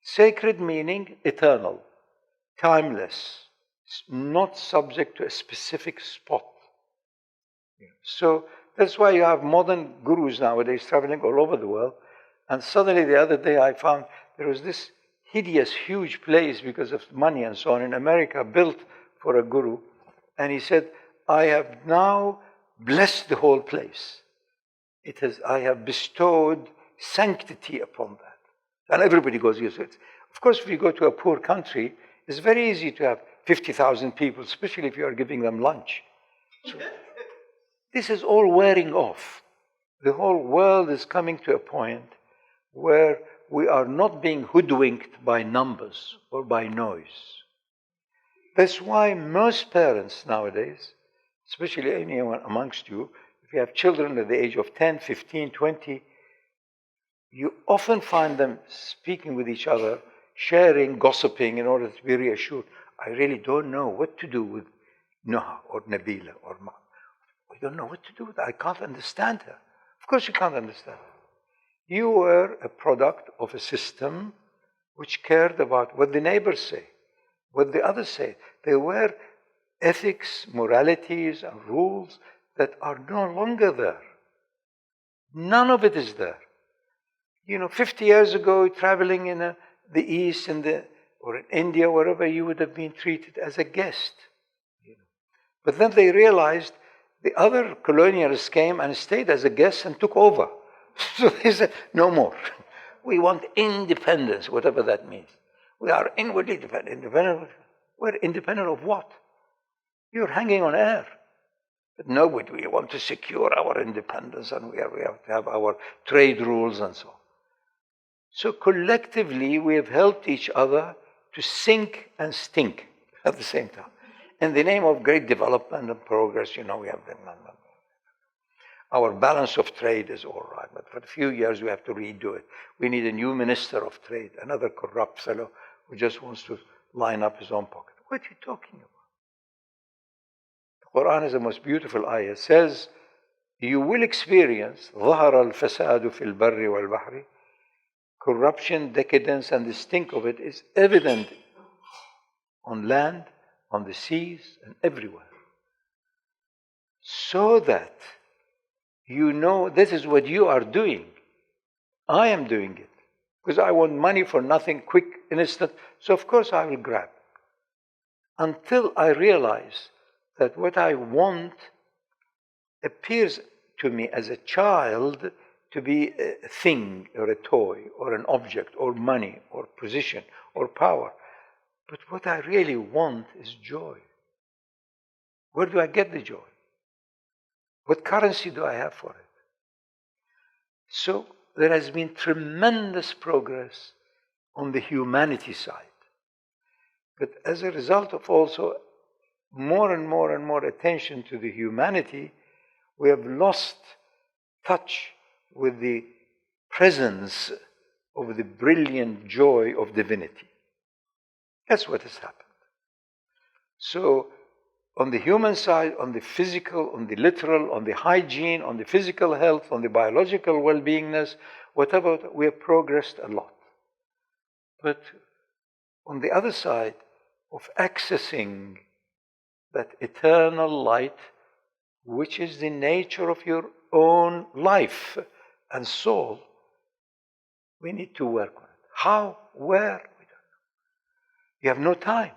Sacred meaning eternal, timeless, not subject to a specific spot. So that's why you have modern gurus nowadays traveling all over the world. And suddenly the other day I found there was this hideous, huge place because of money and so on in America built for a guru. And he said, I have now blessed the whole place. I have bestowed sanctity upon that. And everybody goes, yes. Of course, if you go to a poor country, it's very easy to have 50,000 people, especially if you are giving them lunch. So, this is all wearing off. The whole world is coming to a point where we are not being hoodwinked by numbers or by noise. That's why most parents nowadays, especially anyone amongst you, if you have children at the age of 10, 15, 20, you often find them speaking with each other, sharing, gossiping in order to be reassured. I really don't know what to do with Noha or Nabila or Ma. I don't know what to do with her. I can't understand her. Of course you can't understand her. You were a product of a system which cared about what the neighbors say, what the others say. There were ethics, moralities, and rules that are no longer there. None of it is there. 50 years ago, traveling in the East or in India, wherever, you would have been treated as a guest. But then they realized the other colonialists came and stayed as a guest and took over. So they said, no more. We want independence, whatever that means. We are inwardly independent. We're independent of what? You're hanging on air. But no, we want to secure our independence, and we have to have our trade rules and so on. So collectively, we have helped each other to sink and stink at the same time. In the name of great development and progress, we have been. Our balance of trade is all right, but for a few years we have to redo it. We need a new minister of trade, another corrupt fellow who just wants to line up his own pocket. What are you talking about? The Quran is the most beautiful ayah. It says, you will experience ظهر الفساد في البر والبحر. Corruption, decadence, and the stink of it is evident on land, on the seas, and everywhere. So that this is what you are doing. I am doing it. Because I want money for nothing, quick, instant. So of course I will grab. Until I realize that what I want appears to me as a child to be a thing or a toy or an object or money or position or power. But what I really want is joy. Where do I get the joy? What currency do I have for it? So there has been tremendous progress on the humanity side. But as a result of also more and more and more attention to the humanity, we have lost touch with the presence of the brilliant joy of divinity. That's what has happened. So on the human side, on the physical, on the literal, on the hygiene, on the physical health, on the biological well-beingness, whatever, we have progressed a lot. But on the other side of accessing that eternal light, which is the nature of your own life and soul, we need to work on it. How? Where? We don't know. You have no time.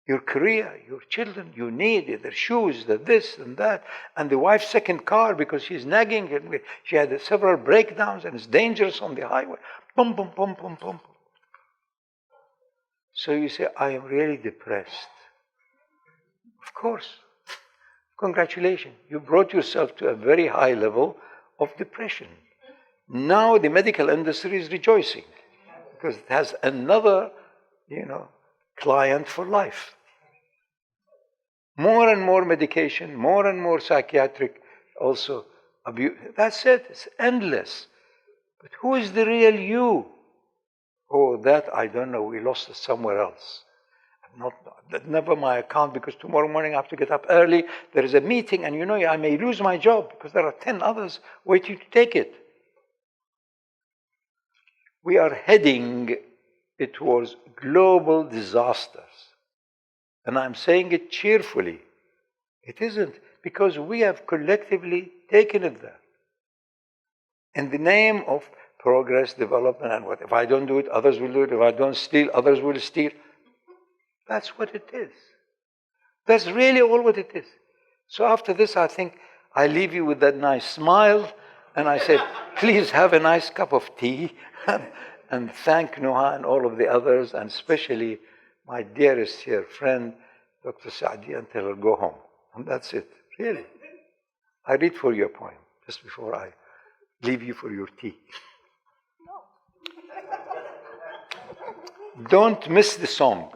Your career, your children, you need either shoes, this and that, and the wife's second car because she's nagging and she had several breakdowns and it's dangerous on the highway. Boom, boom, boom, boom, boom. So you say, I am really depressed. Of course. Congratulations. You brought yourself to a very high level of depression. Now the medical industry is rejoicing because it has another, client for life. More and more medication, more and more psychiatric also abuse. That's it. It's endless. But who is the real you? Oh, that I don't know. We lost it somewhere else. Never my account because tomorrow morning I have to get up early. There is a meeting and I may lose my job because there are 10 others waiting to take it. We are heading towards global disasters. And I'm saying it cheerfully. It isn't, because we have collectively taken it there. In the name of progress, development, and what? If I don't do it, others will do it. If I don't steal, others will steal. That's what it is. That's really all what it is. So after this, I think I leave you with that nice smile. And I said, please have a nice cup of tea. And thank Noha and all of the others, and especially my dearest here friend, Dr. Sadiyya, and tell her go home. And that's it, really. I read for you a poem just before I leave you for your tea. Don't miss the song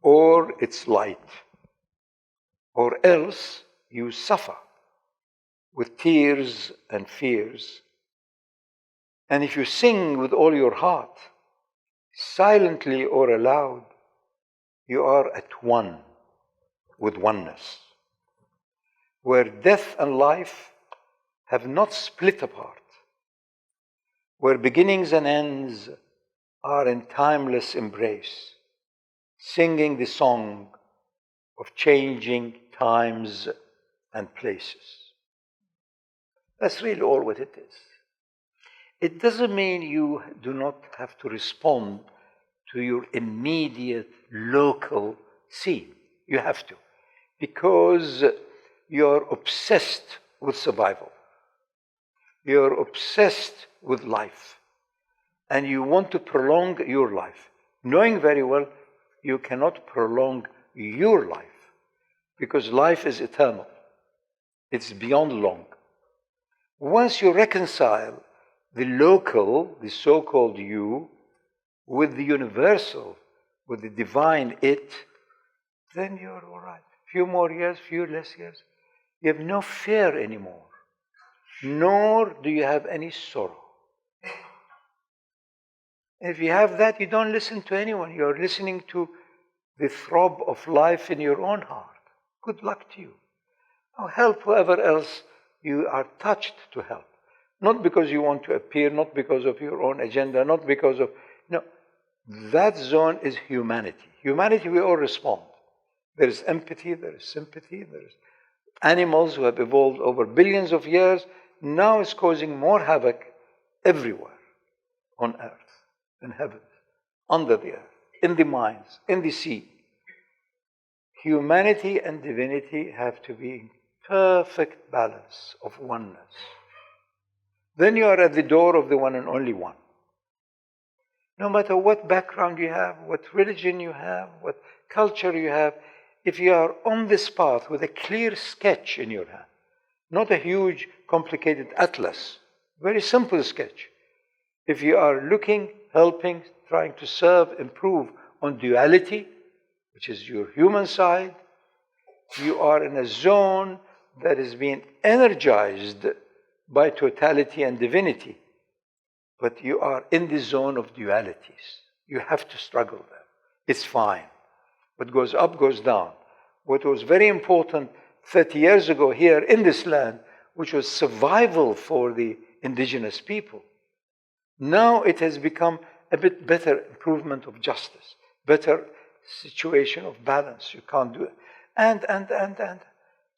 or its light, or else you suffer with tears and fears And if you sing with all your heart, silently or aloud, you are at one with oneness, where death and life have not split apart, where beginnings and ends are in timeless embrace, singing the song of changing times and places. That's really all what it is. It doesn't mean you do not have to respond to your immediate local scene. You have to, because you're obsessed with survival. You're obsessed with life, and you want to prolong your life, knowing very well you cannot prolong your life, because life is eternal. It's beyond long. Once you reconcile the local, the so-called you, with the universal, with the divine it, then you're all right. Few more years, few less years. You have no fear anymore, nor do you have any sorrow. If you have that, you don't listen to anyone. You're listening to the throb of life in your own heart. Good luck to you. Now help whoever else you are touched to help. Not because you want to appear, not because of your own agenda, not because of... No, that zone is humanity. Humanity, we all respond. There is empathy, there is sympathy, there is animals who have evolved over billions of years. Now it's causing more havoc everywhere on earth, in heaven, under the earth, in the mines, in the sea. Humanity and divinity have to be in perfect balance of oneness. Then you are at the door of the one and only one. No matter what background you have, what religion you have, what culture you have, if you are on this path with a clear sketch in your hand, not a huge, complicated atlas, very simple sketch. If you are looking, helping, trying to serve, improve on duality, which is your human side, you are in a zone that is being energized by totality and divinity. But you are in the zone of dualities. You have to struggle there. It's fine. What goes up goes down. What was very important 30 years ago here in this land, which was survival for the indigenous people, now it has become a bit better improvement of justice, better situation of balance. You can't do it. And.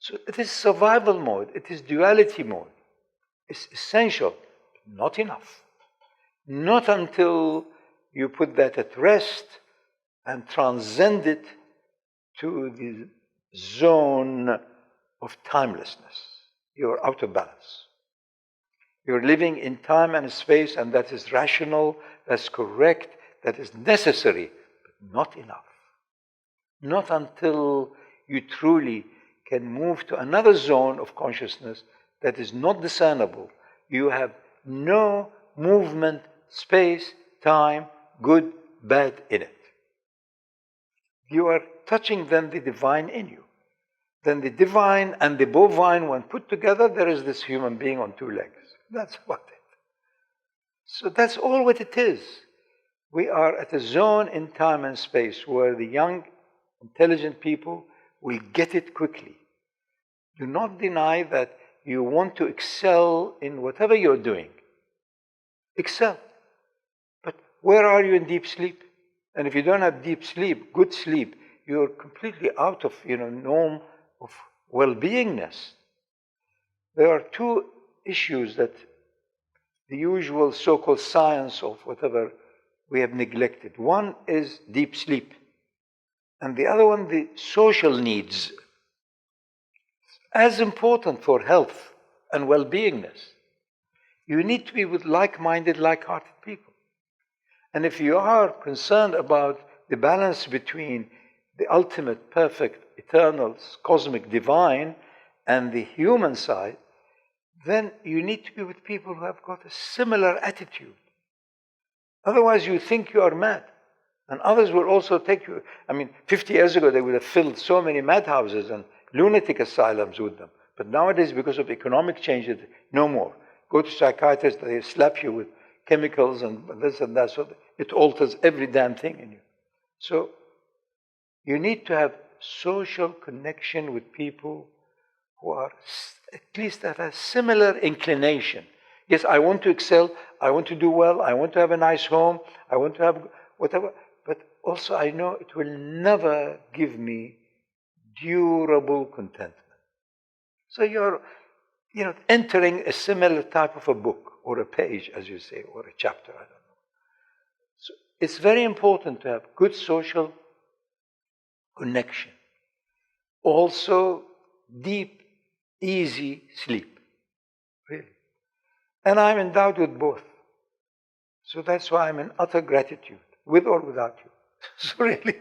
So it is survival mode. It is duality mode. It's essential, not enough. Not until you put that at rest and transcend it to the zone of timelessness. You're out of balance. You're living in time and space, and that is rational, that's correct, that is necessary, but not enough. Not until you truly can move to another zone of consciousness that is not discernible. You have no movement, space, time, good, bad in it. You are touching then the divine in you. Then the divine and the bovine, when put together, there is this human being on two legs. That's what it is. So that's all what it is. We are at a zone in time and space where the young, intelligent people will get it quickly. Do not deny that you want to excel in whatever you're doing. Excel. But where are you in deep sleep? And if you don't have deep sleep, good sleep, you're completely out of norm of well-beingness. There are two issues that the usual so-called science of whatever we have neglected. One is deep sleep, and the other one, the social needs. As important for health and well-beingness. You need to be with like-minded, like-hearted people. And if you are concerned about the balance between the ultimate, perfect, eternal, cosmic, divine, and the human side, then you need to be with people who have got a similar attitude. Otherwise, you think you are mad. And others will also take you. 50 years ago, they would have filled so many madhouses and lunatic asylums with them. But nowadays, because of economic changes, no more. Go to psychiatrists, they slap you with chemicals and this and that. So it alters every damn thing in you. So you need to have social connection with people who are at least have a similar inclination. Yes, I want to excel, I want to do well, I want to have a nice home, I want to have whatever, but also I know it will never give me durable contentment. So you're, entering a similar type of a book or a page, as you say, or a chapter, I don't know. So it's very important to have good social connection. Also, deep, easy sleep. Really. And I'm endowed with both. So that's why I'm in utter gratitude, with or without you. So really,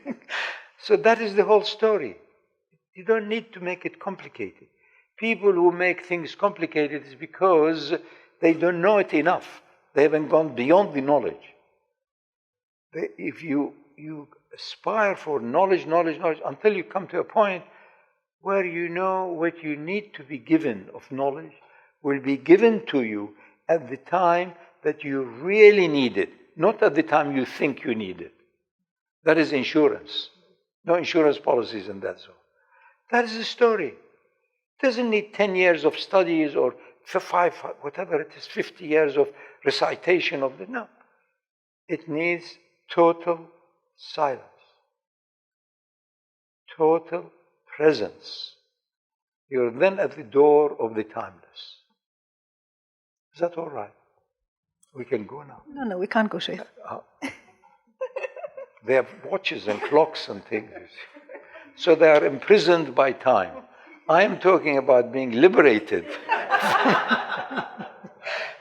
so that is the whole story. You don't need to make it complicated. People who make things complicated is because they don't know it enough. They haven't gone beyond the knowledge. If you aspire for knowledge, until you come to a point where you know what you need to be given of knowledge will be given to you at the time that you really need it, not at the time you think you need it. That is insurance. No insurance policies in that zone. That is the story. It doesn't need 10 years of studies or 5, whatever it is, 50 years of recitation of the, no. It needs total silence. Total presence. You're then at the door of the timeless. Is that all right? We can go now. No, we can't go, Shaykh. They have watches and clocks and things. So they are imprisoned by time. I am talking about being liberated.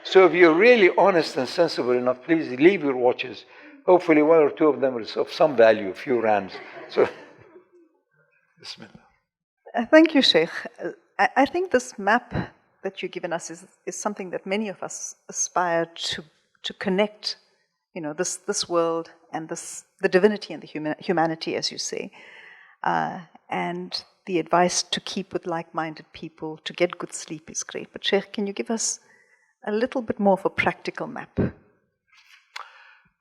So if you're really honest and sensible enough, please leave your watches. Hopefully one or two of them is of some value, a few rands. So, Bismillah. Thank you, Shaykh. I think this map that you've given us is something that many of us aspire to connect, this world and the divinity and the humanity, as you say, and the advice to keep with like-minded people, to get good sleep is great. But Shaykh, can you give us a little bit more of a practical map?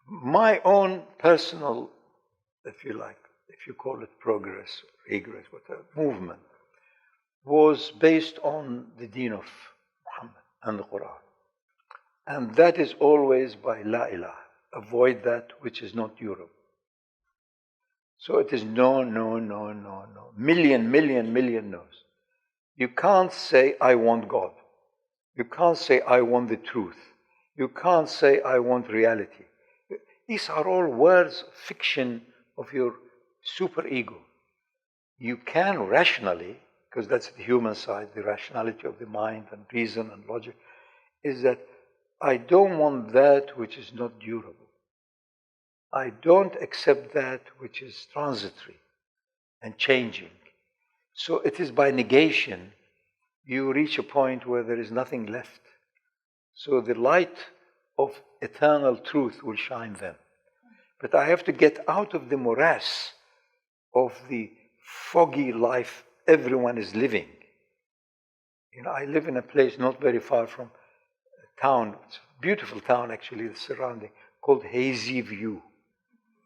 My own personal, if you like, if you call it progress, regress, whatever, movement, was based on the Deane of Muhammad and the Qur'an. And that is always by La ilaha. Avoid that which is not durable. So it is no. Million no's. You can't say, I want God. You can't say, I want the truth. You can't say, I want reality. These are all words, fiction of your superego. You can rationally, because that's the human side, the rationality of the mind and reason and logic, is that I don't want that which is not durable. I don't accept that which is transitory and changing. So it is by negation you reach a point where there is nothing left. So the light of eternal truth will shine then. But I have to get out of the morass of the foggy life everyone is living. I live in a place not very far from a town, it's a beautiful town actually, the surrounding, called Hazy View.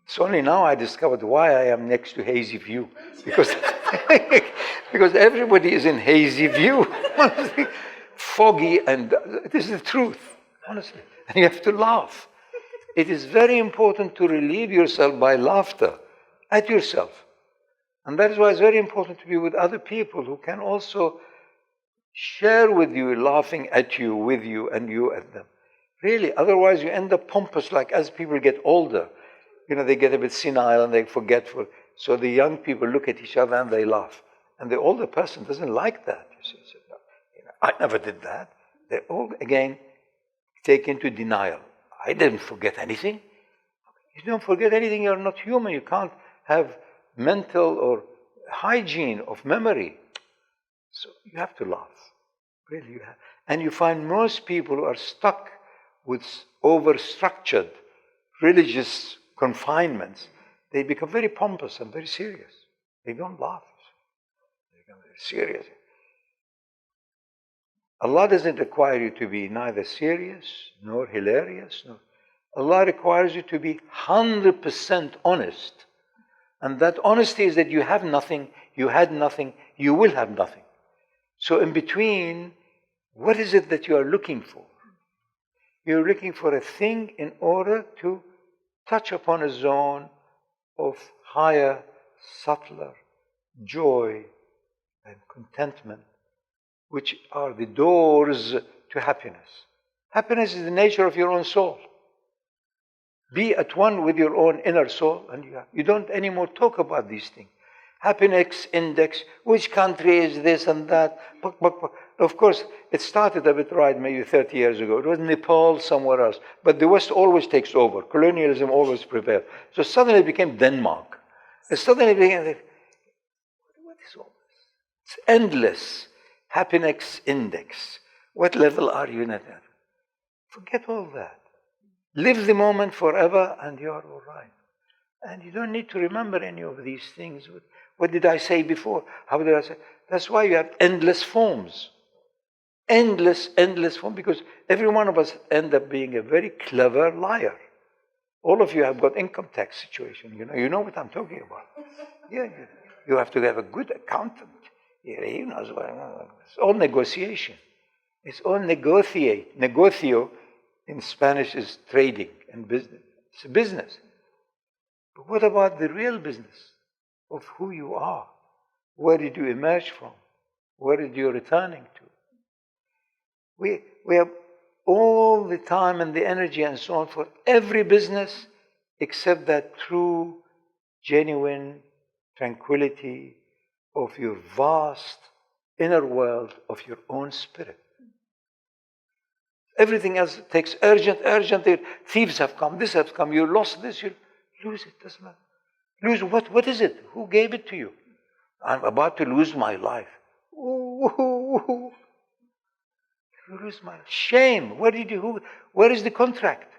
It's only now I discovered why I am next to Hazy View. Because everybody is in Hazy View. Foggy, and this is the truth, honestly. And you have to laugh. It is very important to relieve yourself by laughter at yourself. And that is why it's very important to be with other people who can also share with you, laughing at you, with you, and you at them. Really, otherwise you end up pompous, like as people get older. They get a bit senile and they're forgetful. So the young people look at each other and they laugh. And the older person doesn't like that. You see, so, I never did that. They all, again, take into denial. I didn't forget anything. You don't forget anything, you're not human. You can't have mental or hygiene of memory. So you have to laugh. Really, you have. And you find most people who are stuck with over-structured religious confinements, they become very pompous and very serious. They don't laugh. They become very serious. Allah doesn't require you to be neither serious nor hilarious. Allah requires you to be 100% honest. And that honesty is that you have nothing, you had nothing, you will have nothing. So in between, what is it that you are looking for? You're looking for a thing in order to touch upon a zone of higher, subtler joy and contentment, which are the doors to happiness. Happiness is the nature of your own soul. Be at one with your own inner soul, and you don't anymore talk about these things. Happiness index, which country is this and that. Of course, it started a bit right maybe 30 years ago. It was Nepal, somewhere else. But the West always takes over. Colonialism always prevails. So suddenly it became Denmark. And suddenly it became, what is all this? It's endless. Happiness index. What level are you at? Forget all that. Live the moment forever and you're all right. And you don't need to remember any of these things. What did I say before? How did I say? That's why you have endless forms. Endless forms, because every one of us end up being a very clever liar. All of you have got income tax situation. You know what I'm talking about. Yeah, you have to have a good accountant. He knows what. It's all negotiation. It's all negotiate. Negocio in Spanish is trading and business. It's a business. But what about the real business of who you are? Where did you emerge from? Where did you returning to? We have all the time and the energy and so on for every business except that true, genuine tranquility of your vast inner world of your own spirit. Everything else takes urgent. Thieves have come, this has come, you lost this, you lose it, doesn't matter. Lose what? What is it? Who gave it to you? I'm about to lose my life. Ooh. You lose my life. Shame. Where is the contract?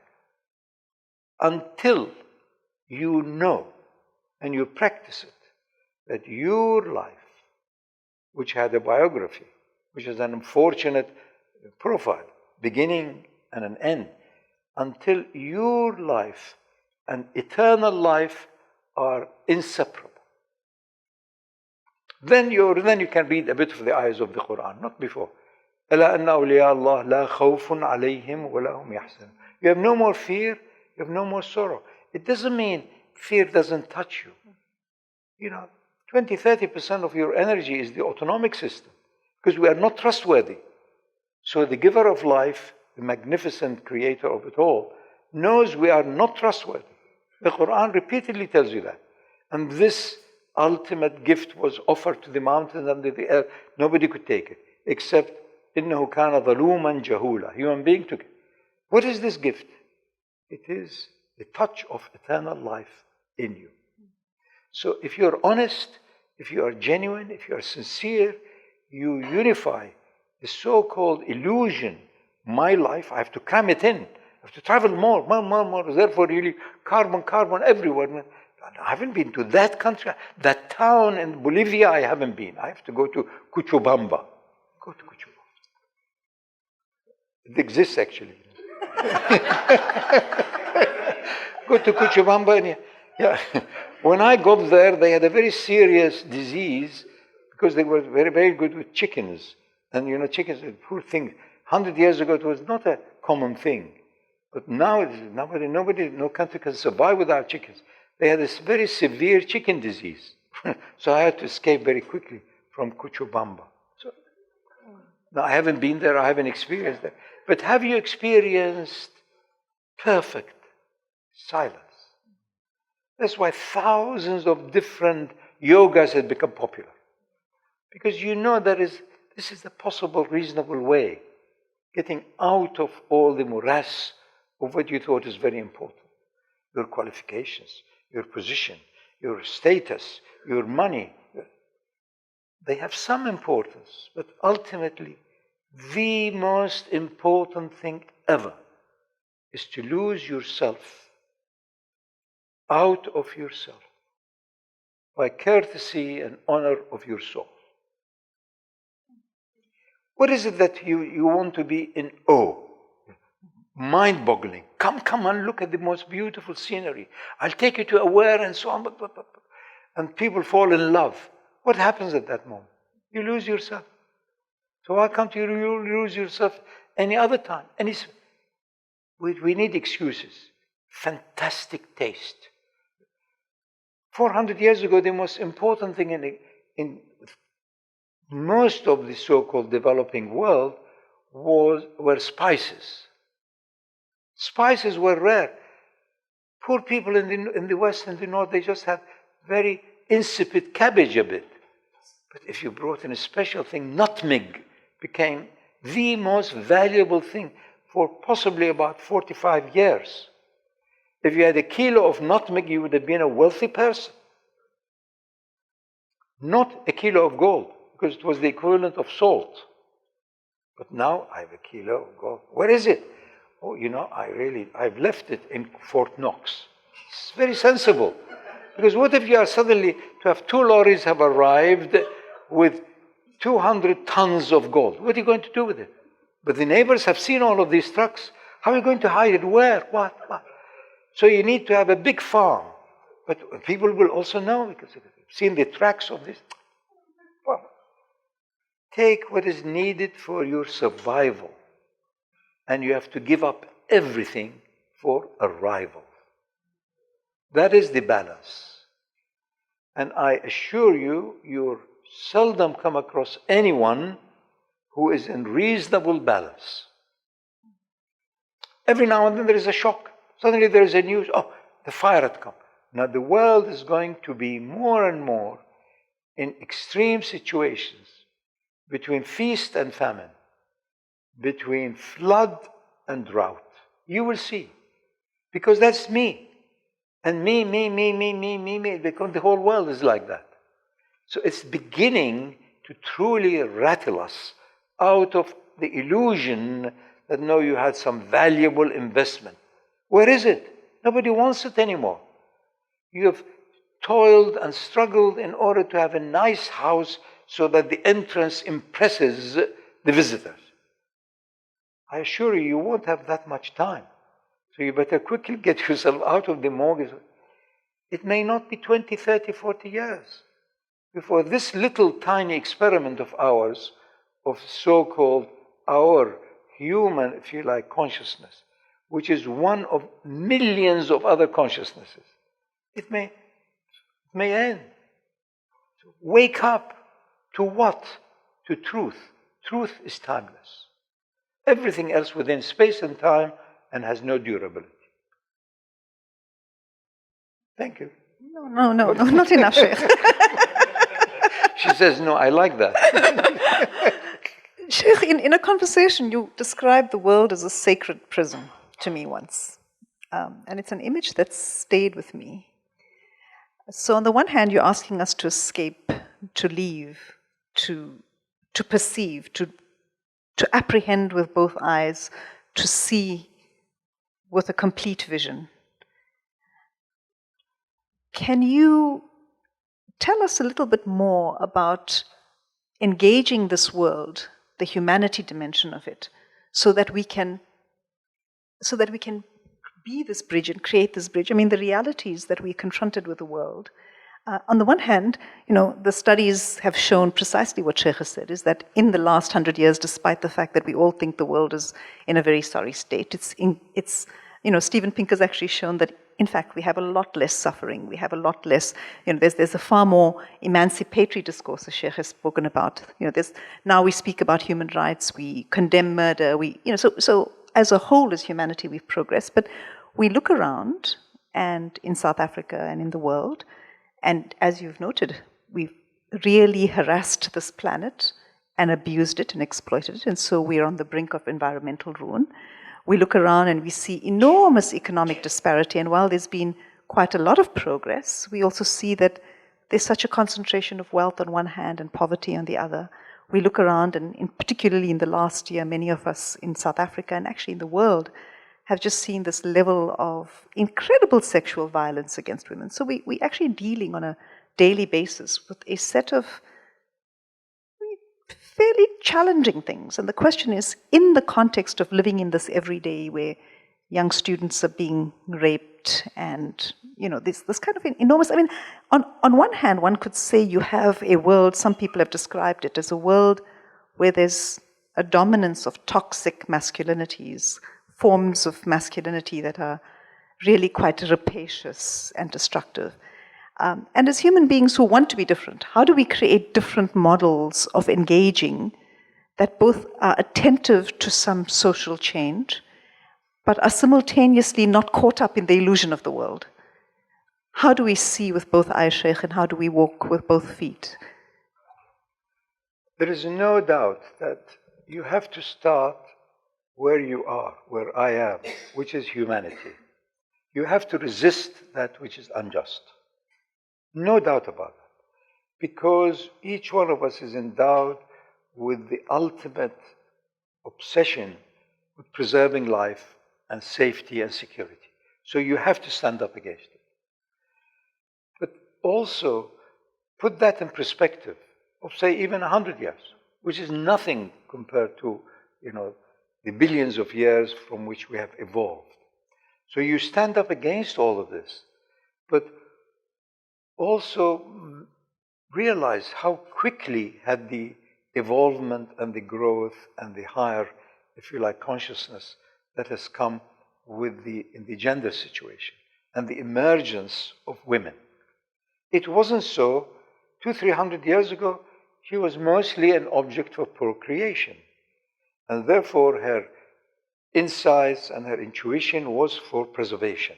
Until you know and you practice it, that your life, which had a biography, which is an unfortunate profile, beginning and an end, until your life and eternal life are inseparable. Then you can read a bit of the ayahs of the Quran, not before. أَلَا أَنَّ أَوْلِيَاءَ اللَّهِ لَا خَوْفٌ عَلَيْهِمْ وَلَا هُمْ يَحْزَنُونَ. You have no more fear, you have no more sorrow. It doesn't mean fear doesn't touch you. 20-30% of your energy is the autonomic system, because we are not trustworthy. So the giver of life, the magnificent creator of it all, knows we are not trustworthy. The Quran repeatedly tells you that. And this ultimate gift was offered to the mountains and to the earth. Nobody could take it, except إِنَّهُ كَانَ ظَلُومًا جَهُولًا. Human being took it. What is this gift? It is the touch of eternal life in you. So if you're honest, if you are genuine, if you are sincere, you unify the so-called illusion. My life, I have to cram it in. I have to travel more. Therefore, really, carbon everywhere. I haven't been to that country. That town in Bolivia, I haven't been. I have to go to Cochabamba. Go to Cochabamba. It exists, actually. Go to Cochabamba. And yeah. When I got there, they had a very serious disease because they were very, very good with chickens. And chickens are poor things. 100 years ago, it was not a common thing. But now, no country can survive without chickens. They had this very severe chicken disease. So I had to escape very quickly from Cochabamba. So, now, I haven't been there, I haven't experienced that. But have you experienced perfect silence? That's why thousands of different yogas have become popular. Because this is the possible, reasonable way, getting out of all the morass of what you thought is very important. Your qualifications, your position, your status, your money. They have some importance, but ultimately, the most important thing ever is to lose yourself out of yourself by courtesy and honor of your soul. What is it that you want to be in awe? Mind-boggling. Come and look at the most beautiful scenery. I'll take you to where and so on. And people fall in love. What happens at that moment? You lose yourself. So why can't you lose yourself any other time? We need excuses. Fantastic taste. 400 years ago, the most important thing in most of the so-called developing world were spices. Spices were rare. Poor people in the West and the North, they just had very insipid cabbage a bit. But if you brought in a special thing, nutmeg became the most valuable thing for possibly about 45 years. If you had a kilo of nutmeg, you would have been a wealthy person. Not a kilo of gold, because it was the equivalent of salt. But now I have a kilo of gold. Where is it? Oh, I've left it in Fort Knox. It's very sensible. Because what if you are suddenly to have 2 lorries have arrived with 200 tons of gold? What are you going to do with it? But the neighbors have seen all of these trucks. How are you going to hide it? Where? What? So you need to have a big farm. But people will also know because they've seen the tracks of this. Well, take what is needed for your survival. And you have to give up everything for arrival. That is the balance. And I assure you, you'll seldom come across anyone who is in reasonable balance. Every now and then there is a shock. Suddenly there is a news, oh, the fire had come. Now the world is going to be more and more in extreme situations between feast and famine, between flood and drought. You will see. Because that's me. And me. Because the whole world is like that. So it's beginning to truly rattle us out of the illusion that no, you had some valuable investment. Where is it? Nobody wants it anymore. You have toiled and struggled in order to have a nice house so that the entrance impresses the visitors. I assure you, you won't have that much time. So you better quickly get yourself out of the mortgage. It may not be 20, 30, 40 years before this little tiny experiment of ours, of so-called our human, if you like, consciousness, which is one of millions of other consciousnesses, it may end. Wake up to what? To truth. Truth is timeless. Everything else within space and time and has no durability. Thank you. No, not enough, Sheikh. She says, no, I like that. Sheikh, in a conversation, you described the world as a sacred prison to me once. And it's an image that's stayed with me. So on the one hand, you're asking us to escape, to leave, to perceive, to apprehend with both eyes, to see with a complete vision. Can you tell us a little bit more about engaging this world, the humanity dimension of it, so that we can be this bridge and create this bridge? I mean, the realities that we're confronted with the world. On the one hand, the studies have shown precisely what Shaykh has said, is that in the last 100 years, despite the fact that we all think the world is in a very sorry state, Steven Pinker's actually shown that, in fact, we have a lot less suffering. We have a lot less, there's a far more emancipatory discourse, as Shaykh has spoken about. Now we speak about human rights, we condemn murder, so as a whole, as humanity, we've progressed. But we look around, and in South Africa and in the world, and as you've noted, we've really harassed this planet and abused it and exploited it, and so we're on the brink of environmental ruin. We look around and we see enormous economic disparity, and while there's been quite a lot of progress, we also see that there's such a concentration of wealth on one hand and poverty on the other. We look around, and particularly in the last year, many of us in South Africa and actually in the world have just seen this level of incredible sexual violence against women. So we're actually dealing on a daily basis with a set of fairly challenging things. And the question is, in the context of living in this everyday where young students are being raped and, this kind of enormous, on one hand, one could say you have a world, some people have described it as a world where there's a dominance of toxic masculinities, forms of masculinity that are really quite rapacious and destructive. And as human beings who want to be different, how do we create different models of engaging that both are attentive to some social change, but are simultaneously not caught up in the illusion of the world? How do we see with both eyes, Shaykh, and how do we walk with both feet? There is no doubt that you have to start where you are, where I am, which is humanity. You have to resist that which is unjust. No doubt about it. Because each one of us is endowed with the ultimate obsession with preserving life and safety and security. So you have to stand up against it. But also put that in perspective of, say, even 100 years, which is nothing compared to, the billions of years from which we have evolved. So you stand up against all of this, but also realize how quickly had the evolvement and the growth and the higher, if you like, consciousness that has come in the gender situation and the emergence of women. It wasn't so 200-300 years ago. She was mostly an object for procreation, and therefore her insights and her intuition was for preservation,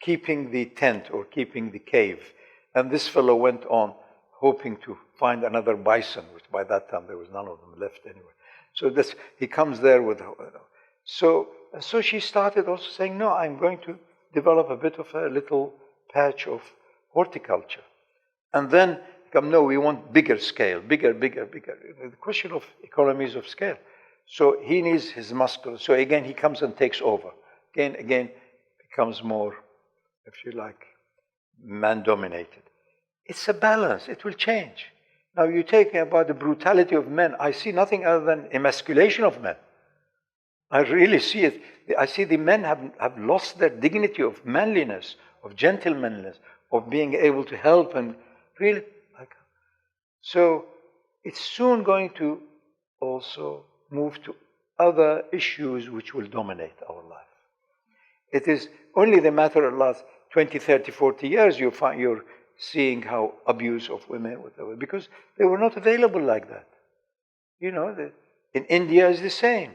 keeping the tent or keeping the cave. And this fellow went on hoping to find another bison, which by that time there was none of them left anyway. So he comes there with, so she started also saying, no, I'm going to develop a bit of a little patch of horticulture. And then, no, we want bigger scale, bigger. The question of economies of scale. So he needs his muscles. So again, he comes and takes over. Again, becomes more, if you like, man-dominated. It's a balance. It will change. Now, you take about the brutality of men. I see nothing other than emasculation of men. I really see it. I see the men have lost their dignity of manliness, of gentlemanliness, of being able to help and really. So it's soon going to also move to other issues which will dominate our life. It is only the matter of the last 20, 30, 40 years you're seeing how abuse of women, whatever, because they were not available like that. In India is the same.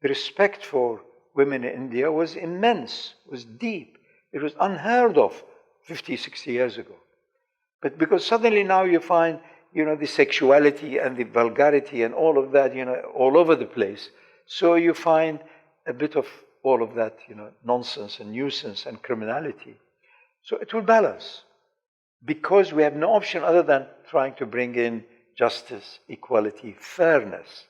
The respect for women in India was immense, was deep. It was unheard of 50, 60 years ago. But because suddenly now you find, the sexuality and the vulgarity and all of that, all over the place. So you find a bit of all of that, nonsense and nuisance and criminality. So it will balance. Because we have no option other than trying to bring in justice, equality, fairness.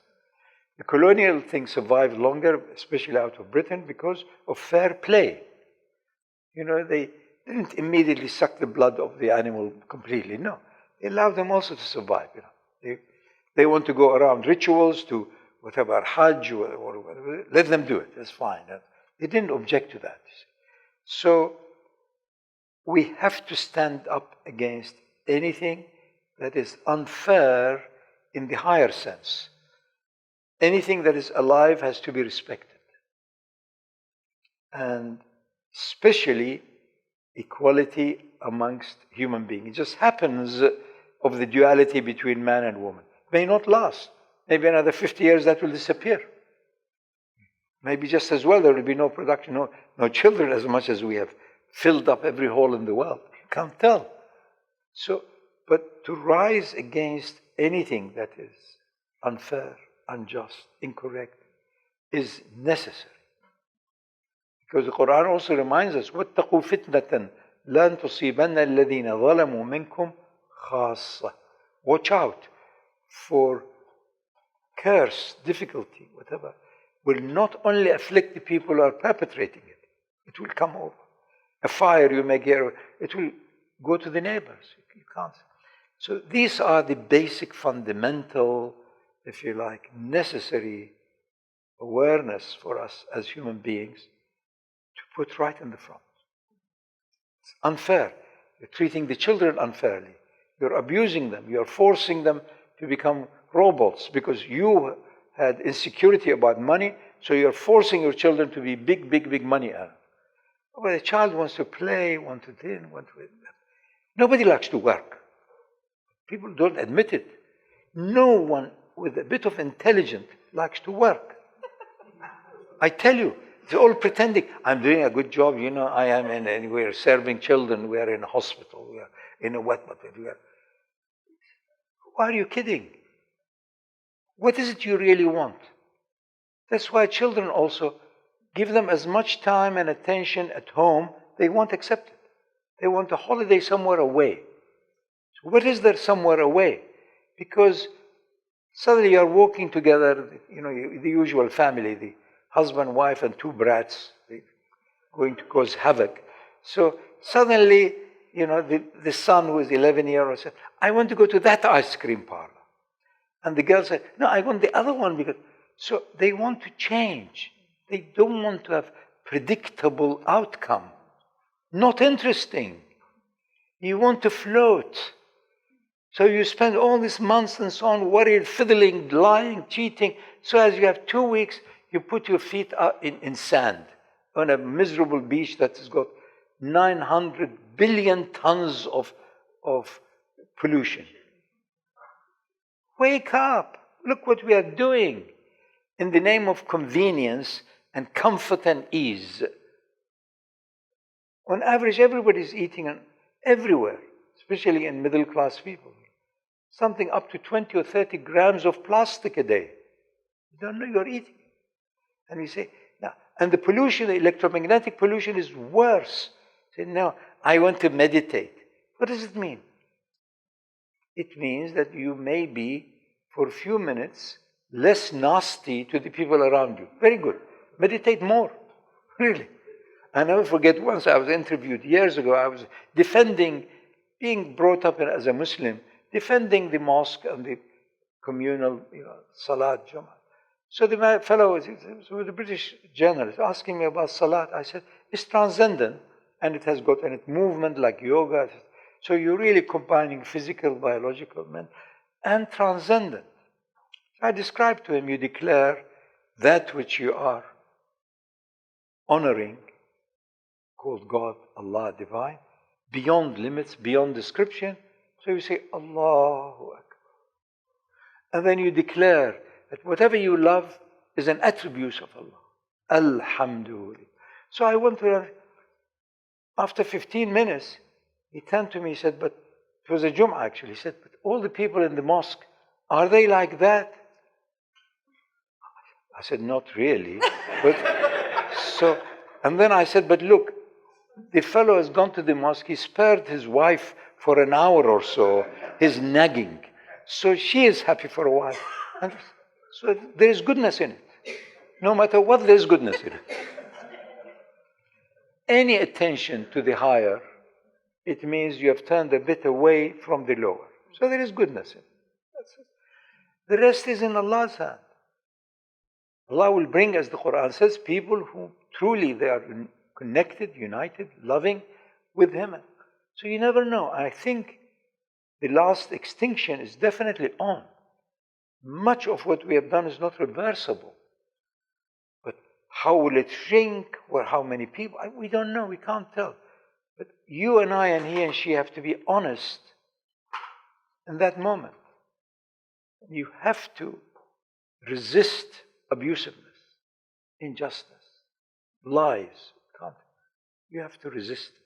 The colonial thing survived longer, especially out of Britain, because of fair play. They didn't immediately suck the blood of the animal completely, no. They allowed them also to survive. They want to go around rituals to whatever, Hajj or whatever, let them do it, that's fine. They didn't object to that. So we have to stand up against anything that is unfair in the higher sense. Anything that is alive has to be respected. And especially equality amongst human beings. It just happens of the duality between man and woman. May not last. Maybe another 50 years that will disappear. Maybe just as well there will be no production, no children, as much as we have filled up every hole in the world. You can't tell. So, but to rise against anything that is unfair, unjust, incorrect, is necessary. Because the Quran also reminds us, وَاتَّقُوا فِتْنَةً لَن تُصِيبَنَّ الَّذِينَ ظَلَمُوا مِنْكُمْ خَاصَّةً. Watch out for curse, difficulty, whatever, will not only afflict the people who are perpetrating it, it will come over. A fire you may hear, it will go to the neighbors. You can't. So these are the basic fundamental, if you like, necessary awareness for us as human beings to put right in the front. It's unfair. You're treating the children unfairly. You're abusing them. You're forcing them to become robots because you had insecurity about money, so you're forcing your children to be big money earners. Well, a child wants to play, wants to din, wants to... Nobody likes to work. People don't admit it. No one with a bit of intelligence likes to work. I tell you, they're all pretending. I'm doing a good job, you know, I am in, and we're serving children, we are in a hospital, we are in a what, we are... Why are you kidding? What is it you really want? That's why children also, give them as much time and attention at home, they won't accept it. They want a holiday somewhere away. So what is there somewhere away? Because suddenly you're walking together, you know, the usual family, the husband, wife, and two brats, going to cause havoc. So suddenly, you know, the son who is 11 years old said, I want to go to that ice cream parlor. And the girl said, no, I want the other one because... So they want to change. They don't want to have predictable outcome. Not interesting. You want to float. So you spend all these months and so on worried, fiddling, lying, cheating. So as you have 2 weeks, you put your feet up in sand on a miserable beach that has got 900 billion tons of pollution. Wake up. Look what we are doing in the name of convenience and comfort and ease. On average, everybody's eating everywhere, especially in middle-class people. Something up to 20 or 30 grams of plastic a day. You don't know you're eating. And we say, now, and the pollution, the electromagnetic pollution is worse. Say, no, I want to meditate. What does it mean? It means that you may be, for a few minutes, less nasty to the people around you. Very good. Meditate more. Really. I never forget once I was interviewed years ago. I was defending, being brought up as a Muslim, defending the mosque and the communal, Salat, Jummah. So the fellow was a British journalist asking me about Salat. I said, it's transcendent and it has got a movement like yoga. So you're really combining physical, biological, and transcendent. I described to him, you declare that which you are honoring, called God, Allah, divine, beyond limits, beyond description. So you say, Allahu Akbar. And then you declare that whatever you love is an attribute of Allah. Alhamdulillah. So I went to, after 15 minutes, he turned to me, he said, but it was a Jum'ah actually. He said, but all the people in the mosque, are they like that? I said, not really. But so, and then I said, but look, the fellow has gone to the mosque, he spared his wife for an hour or so, his nagging. So she is happy for a while. And so there is goodness in it. No matter what, there is goodness in it. Any attention to the higher, it means you have turned a bit away from the lower. So there is goodness in it. That's it. The rest is in Allah's hand. Allah will bring, as the Quran says, people who truly they are connected, united, loving with Him. So you never know. I think the last extinction is definitely on. Much of what we have done is not reversible. But how will it shrink, or how many people? We don't know, we can't tell. But you and I and he and she have to be honest in that moment. You have to resist abusiveness, injustice, lies. You have to resist it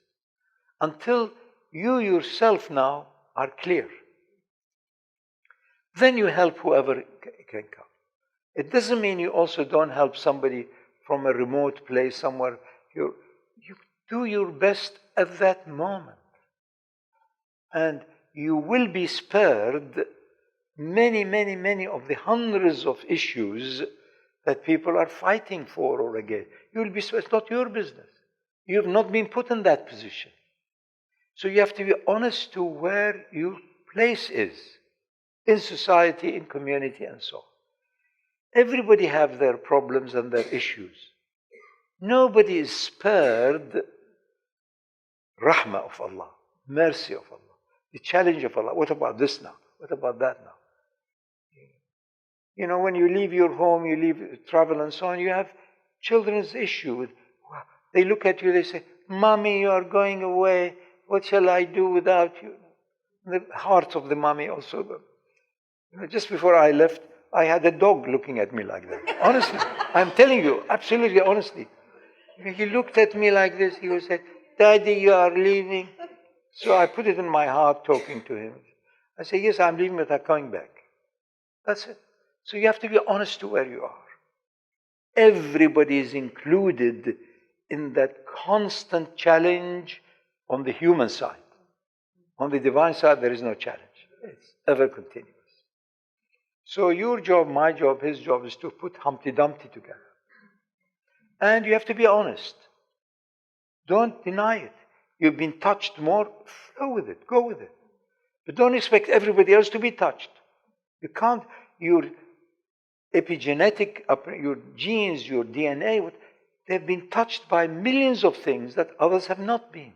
until you yourself now are clear. Then you help whoever can come. It doesn't mean you also don't help somebody from a remote place somewhere. You do your best at that moment. And you will be spared many of the hundreds of issues that people are fighting for or against. You will be spared. It's not your business. You have not been put in that position. So you have to be honest to where your place is in society, in community, and so on. Everybody have their problems and their issues. Nobody is spared rahmah of Allah, mercy of Allah, the challenge of Allah. What about this now? What about that now? You know, when you leave your home, you leave travel and so on, you have children's issue. They look at you, they say, Mommy, you are going away. What shall I do without you? The heart of the mommy also. You know, just before I left, I had a dog looking at me like that. Honestly, I'm telling you, absolutely honestly. He looked at me like this. He would say, Daddy, you are leaving. So I put it in my heart talking to him. I say, yes, I'm leaving, but I'm coming back. That's it. So you have to be honest to where you are. Everybody is included in that constant challenge on the human side. On the divine side, there is no challenge. It's ever continuous. So your job, my job, his job is to put Humpty Dumpty together. And you have to be honest. Don't deny it. You've been touched more, flow with it, go with it. But don't expect everybody else to be touched. You can't, your epigenetic, your genes, your DNA, they've been touched by millions of things that others have not been.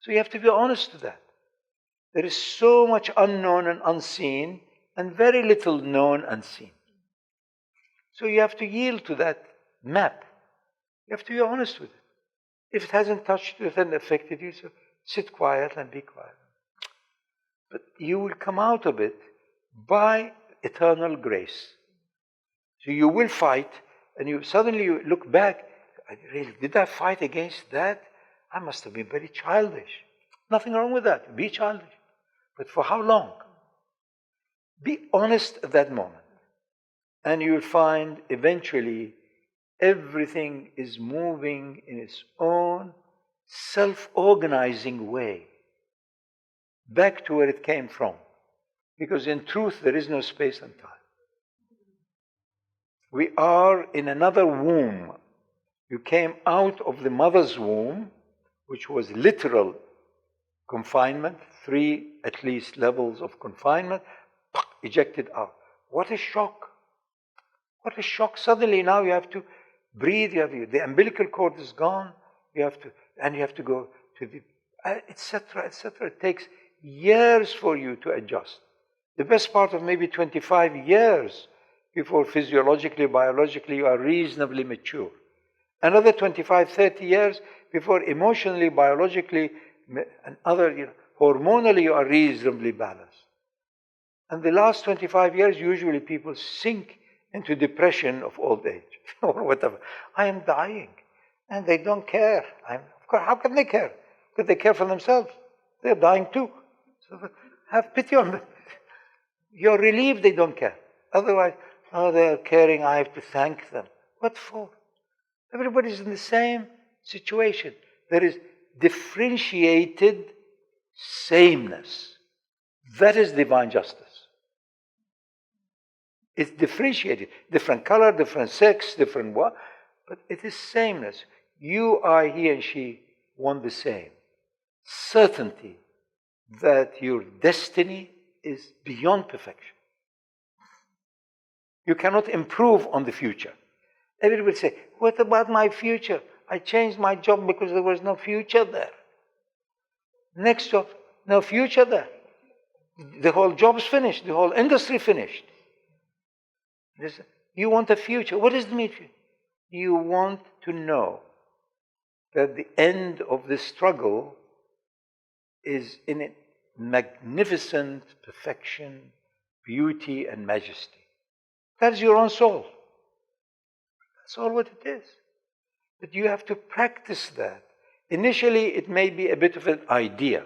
So you have to be honest to that. There is so much unknown and unseen, and very little known and seen. So you have to yield to that map. You have to be honest with it. If it hasn't touched you, it hasn't affected you, so sit quiet and be quiet. But you will come out of it by eternal grace. So you will fight, and you suddenly look back, really, did I fight against that? I must have been very childish. Nothing wrong with that. Be childish. But for how long? Be honest at that moment. And you'll find eventually everything is moving in its own self-organizing way back to where it came from. Because in truth, there is no space and time. We are in another womb. You came out of the mother's womb, which was literal confinement, 3 at least levels of confinement, ejected out. What a shock. What a shock. Suddenly now you have to breathe, the umbilical cord is gone, you have to go to the, etc., etc. It takes years for you to adjust. The best part of maybe 25 years before physiologically, biologically you are reasonably mature. Another 25, 30 years before emotionally, biologically, and other, hormonally you are reasonably balanced. And the last 25 years, usually people sink into depression of old age or whatever. I am dying. And they don't care. Of course, how can they care? Because they care for themselves. They're dying too. So have pity on them. You're relieved they don't care. Otherwise, they're caring, I have to thank them. What for? Everybody's in the same situation. There is differentiated sameness. That is divine justice. It's differentiated. Different color, different sex, different what. But it is sameness. You, I, he and she want the same. Certainty that your destiny is beyond perfection. You cannot improve on the future. Everybody will say, what about my future? I changed my job because there was no future there. Next job, no future there. The whole job's finished. The whole industry finished. You want a future. What does it mean? You want to know that the end of the struggle is in it magnificent perfection, beauty, and majesty. That's your own soul. That's all what it is. But you have to practice that. Initially, it may be a bit of an idea.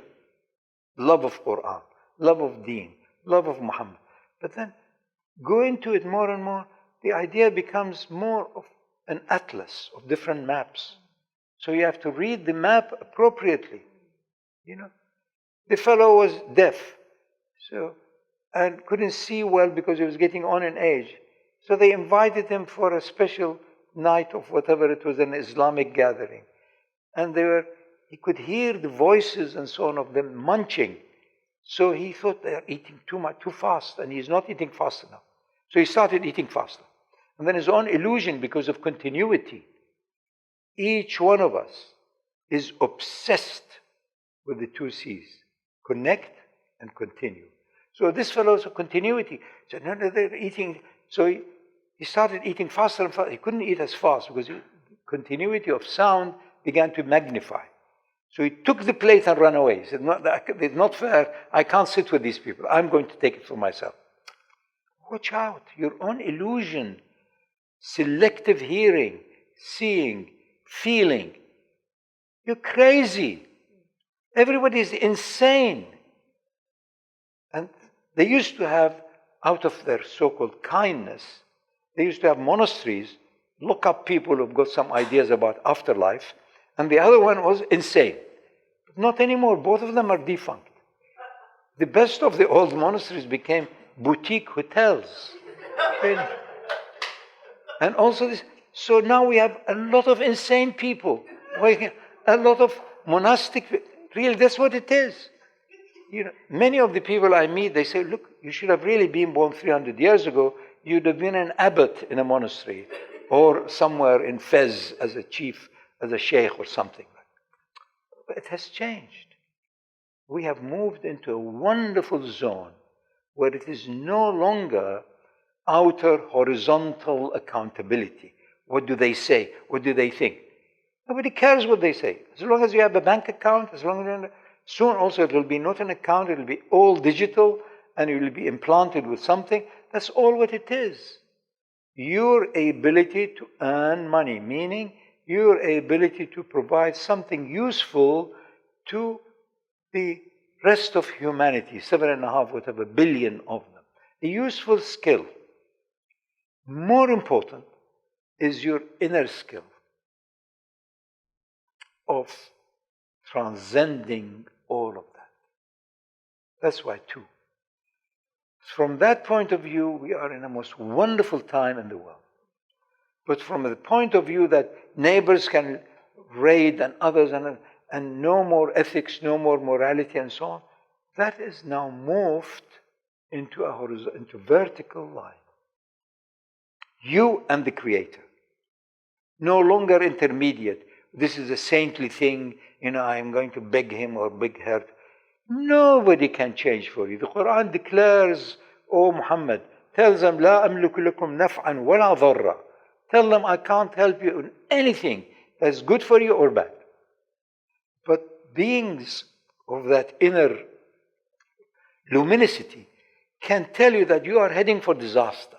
Love of Quran, love of Deane, love of Muhammad. But then, go into it more and more, the idea becomes more of an atlas of different maps. So you have to read the map appropriately. The fellow was deaf, and couldn't see well because he was getting on in age. So they invited him for a special night of whatever it was, an Islamic gathering. And he could hear the voices and so on of them munching. So he thought they are eating too much, too fast, and he's not eating fast enough. So he started eating faster. And then his own illusion because of continuity. Each one of us is obsessed with the two C's: connect and continue. So this fellow's continuity. He said, no, they're eating. So he started eating faster and faster. He couldn't eat as fast because the continuity of sound began to magnify. So he took the plate and ran away. He said, no, it's not fair. I can't sit with these people. I'm going to take it for myself. Watch out. Your own illusion, selective hearing, seeing, feeling. You're crazy. Everybody is insane. And they used to have, out of their so-called kindness, they used to have monasteries, lock up people who've got some ideas about afterlife, and the other one was insane. But not anymore. Both of them are defunct. The best of the old monasteries became boutique hotels. Really. And also this. So now we have a lot of insane people, a lot of monastic. Really, that's what it is. You know, many of the people I meet, they say, look, you should have really been born 300 years ago. You'd have been an abbot in a monastery or somewhere in Fez as a chief, as a sheikh or something. But it has changed. We have moved into a wonderful zone where it is no longer outer horizontal accountability. What do they say? What do they think? Nobody cares what they say. As long as you have a bank account, as long as soon also it will be not an account, it will be all digital and it will be implanted with something. That's all what it is. Your ability to earn money, meaning your ability to provide something useful to the rest of humanity, 7.5 whatever billion of them. A useful skill. More important is your inner skill of transcending all of that. That's why too. From that point of view, we are in a most wonderful time in the world. But from the point of view that neighbors can raid and others and no more ethics, no more morality and so on, that is now morphed into a into vertical line. You and the Creator. No longer intermediate. This is a saintly thing, I'm going to beg him or beg her. Nobody can change for you. The Quran declares, O Muhammad, tells them, لا أملك لكم نفعا ولا ضرا. Tell them, I can't help you in anything that's good for you or bad. But beings of that inner luminosity can tell you that you are heading for disaster.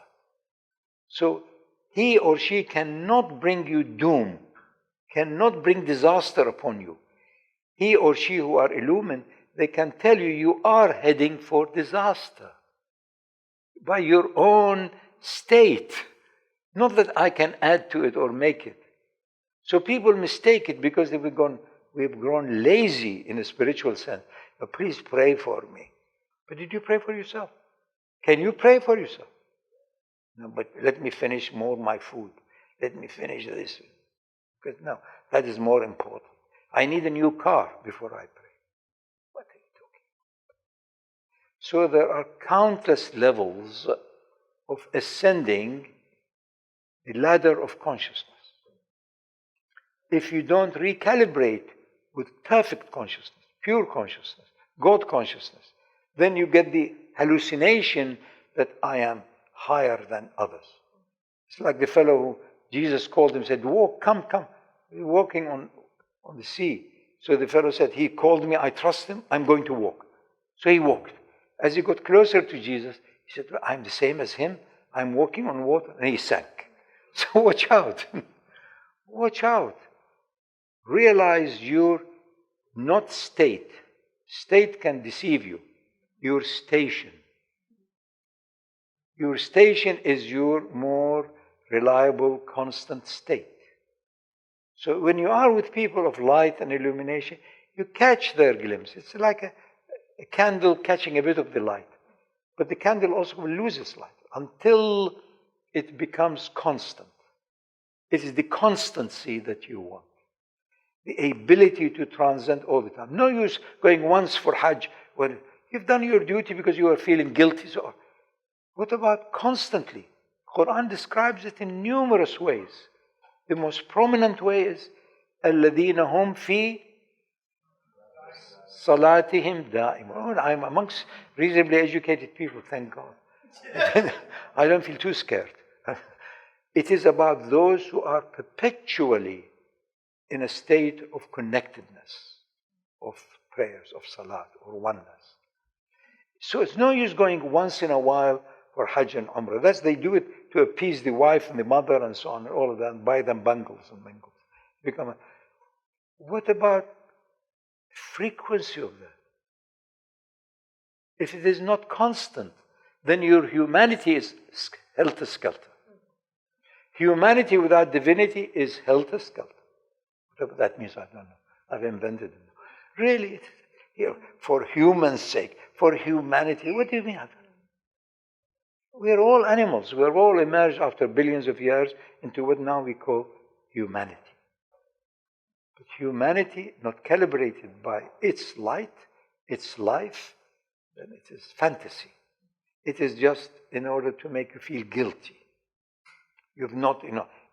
So he or she cannot bring you doom, cannot bring disaster upon you. He or she who are illumined, they can tell you you are heading for disaster by your own state. Not that I can add to it or make it. So people mistake it because we've grown lazy in a spiritual sense. But please pray for me. But did you pray for yourself? Can you pray for yourself? No, but let me finish more my food. Let me finish this. Because no, that is more important. I need a new car before I pray. What are you talking about? So there are countless levels of ascending the ladder of consciousness. If you don't recalibrate with perfect consciousness, pure consciousness, God consciousness, then you get the hallucination that I am higher than others. It's like the fellow who Jesus called him, said, walk, come. We're walking on the sea. So the fellow said, he called me, I trust him, I'm going to walk. So he walked. As he got closer to Jesus, he said, well, I'm the same as him, I'm walking on water, and he sank. So watch out. Watch out. Realize you're not state. State can deceive you. Your station. Your station is your more reliable, constant state. So when you are with people of light and illumination, you catch their glimpse. It's like a candle catching a bit of the light. But the candle also will lose its light until it becomes constant. It is the constancy that you want. The ability to transcend all the time. No use going once for Hajj when you've done your duty because you are feeling guilty. So what about constantly? Quran describes it in numerous ways. The most prominent way is الَّذِينَ هُمْ فِي صَلَاتِهِمْ دَائِمُونَ. I'm amongst reasonably educated people, thank God. I don't feel too scared. It is about those who are perpetually in a state of connectedness, of prayers, of salat, or oneness. So it's no use going once in a while for Hajj and Umrah. They do it to appease the wife and the mother and so on, and all of that, and buy them bangles and mingles. What about frequency of that? If it is not constant, then your humanity is helter-skelter. Humanity without divinity is helter-skelter. Whatever that means, I don't know. I've invented it. Really, for human's sake, for humanity, what do you mean? We are all animals. We are all emerged after billions of years into what now we call humanity. But humanity not calibrated by its light, its life, then it is fantasy. It is just in order to make you feel guilty. You've not,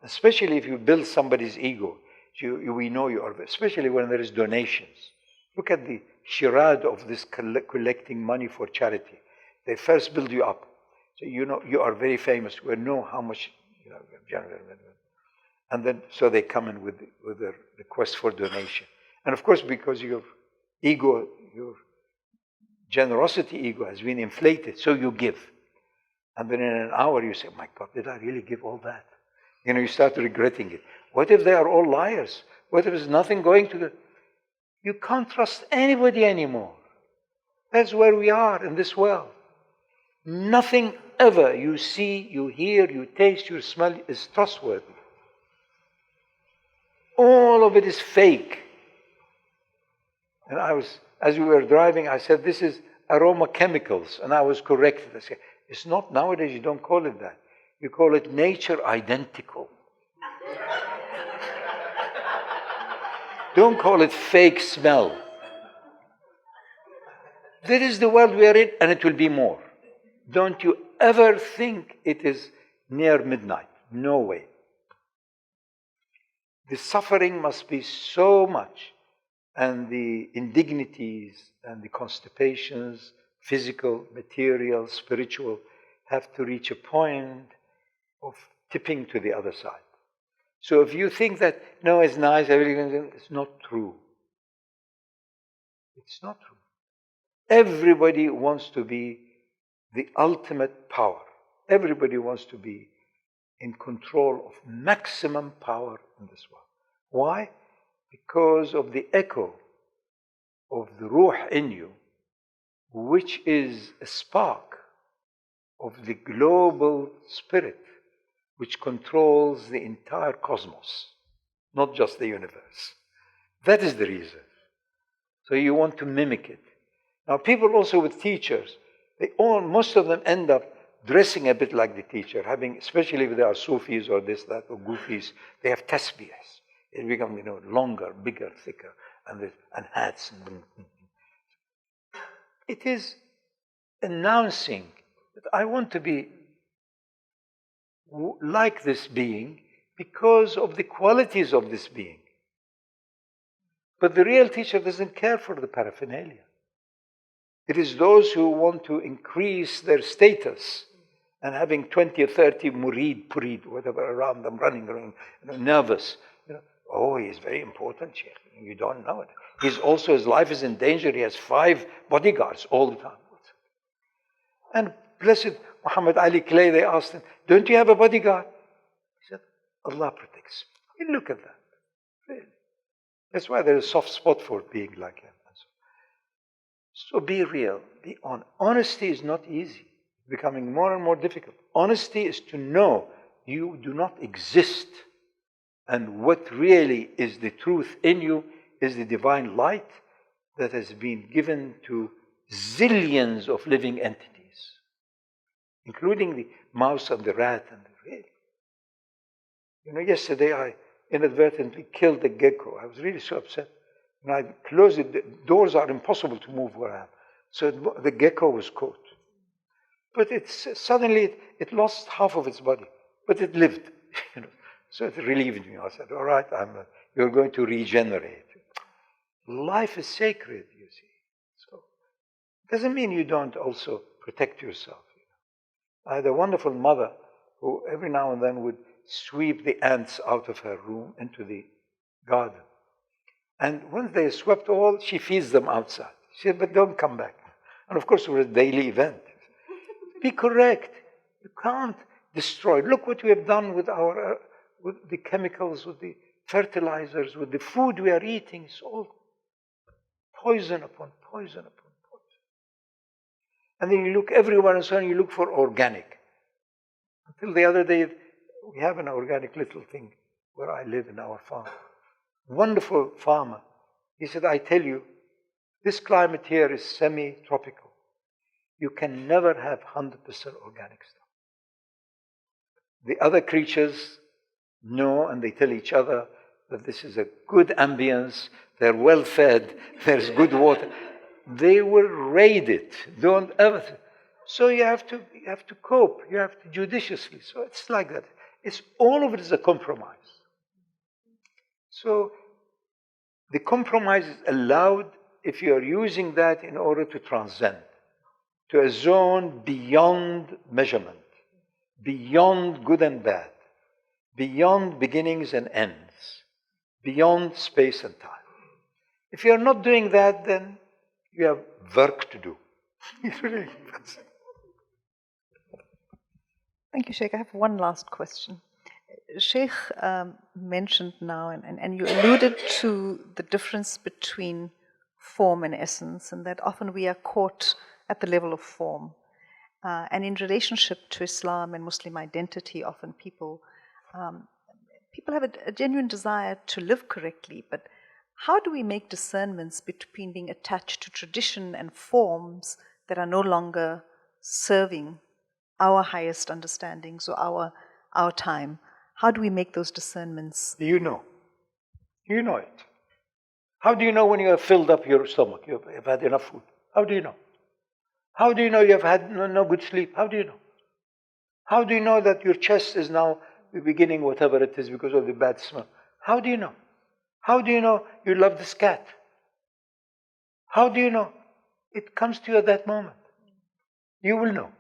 especially if you build somebody's ego, we know you are, especially when there is donations. Look at the charade of this collecting money for charity. They first build you up. So you are very famous. We know how much, and then so they come in with a request for donation. And of course, because your ego, your generosity ego has been inflated, so you give. And then in an hour you say, my God, did I really give all that? You start regretting it. What if they are all liars? What if there's nothing going to You can't trust anybody anymore. That's where we are in this world. Nothing ever you see, you hear, you taste, you smell is trustworthy. All of it is fake. And as we were driving, I said, this is aroma chemicals. And I was corrected. I said, it's not nowadays, you don't call it that. You call it nature identical. Don't call it fake smell. That is the world we are in, and it will be more. Don't you ever think it is near midnight. No way. The suffering must be so much, and the indignities and the constipations, physical, material, spiritual, have to reach a point of tipping to the other side. So if you think that, no, it's nice, everything, it's not true. It's not true. Everybody wants to be the ultimate power. Everybody wants to be in control of maximum power in this world. Why? Because of the echo of the ruh in you, which is a spark of the global spirit, which controls the entire cosmos, not just the universe. That is the reason. So you want to mimic it. Now people also with teachers, most of them end up dressing a bit like the teacher, especially if they are Sufis or this, that, or Goofies, they have tasbihs. It becomes, longer, bigger, thicker, and hats. It is announcing that I want to be like this being because of the qualities of this being. But the real teacher doesn't care for the paraphernalia. It is those who want to increase their status and having 20 or 30 purid, whatever, around them, running around, nervous. Oh, he's very important, Shaykh. You don't know it. His life is in danger. He has 5 bodyguards all the time. And blessed Muhammad Ali Clay, they asked him, don't you have a bodyguard? He said, Allah protects me. Look at that. Really. That's why there's a soft spot for being like him. So be real. Be honest. Honesty is not easy. It's becoming more and more difficult. Honesty is to know you do not exist. And what really is the truth in you is the divine light that has been given to zillions of living entities, including the mouse and the rat and the really. Yesterday I inadvertently killed a gecko. I was really so upset. And I closed it. The doors are impossible to move where I am. So the gecko was caught. But suddenly it lost half of its body. But it lived, So it relieved me. I said, all right, you're going to regenerate. Life is sacred, you see. So it doesn't mean you don't also protect yourself. I had a wonderful mother who every now and then would sweep the ants out of her room into the garden. And once they swept all, she feeds them outside. She said, but don't come back. And of course, it was a daily event. Be correct. You can't destroy. Look what we have done with with the chemicals, with the fertilizers, with the food we are eating. It's all poison upon poison upon poison. And then you look everywhere and so on, you look for organic. Until the other day, we have an organic little thing where I live in our farm. Wonderful farmer. He said, I tell you, this climate here is semi-tropical. You can never have 100% organic stuff. The other creatures know and they tell each other that this is a good ambience, they're well fed, there's good water. They will raid it. Don't ever. So you have to cope. You have to judiciously. So it's like that. All of it is a compromise. So the compromise is allowed if you are using that in order to transcend to a zone beyond measurement, beyond good and bad, beyond beginnings and ends, beyond space and time. If you are not doing that, then you have work to do. Thank you, Sheikh. I have one last question. Sheikh mentioned now, and you alluded to the difference between form and essence, and that often we are caught at the level of form. And in relationship to Islam and Muslim identity, often people have a genuine desire to live correctly, but how do we make discernments between being attached to tradition and forms that are no longer serving our highest understandings or our time? How do we make those discernments? You know. You know it. How do you know when you have filled up your stomach, you have had enough food? How do you know? How do you know you have had no good sleep? How do you know? How do you know that your chest is now beginning whatever it is because of the bad smell? How do you know? How do you know you love this cat? How do you know? It comes to you at that moment. You will know.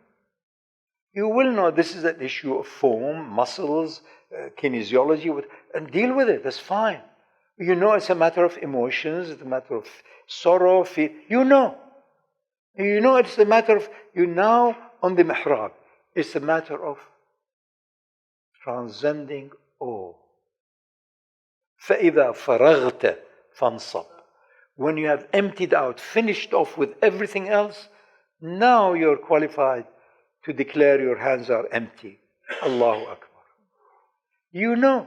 You will know this is an issue of form, muscles, kinesiology, and deal with it. That's fine. You know it's a matter of emotions, it's a matter of sorrow, fear. You know. You know it's a matter of, you now on the mihrab. It's a matter of transcending awe. فَإِذَا فَرَغْتَ فَانْصَبْ. When you have emptied out, finished off with everything else, now you're qualified to declare your hands are empty. Allahu Akbar. You know.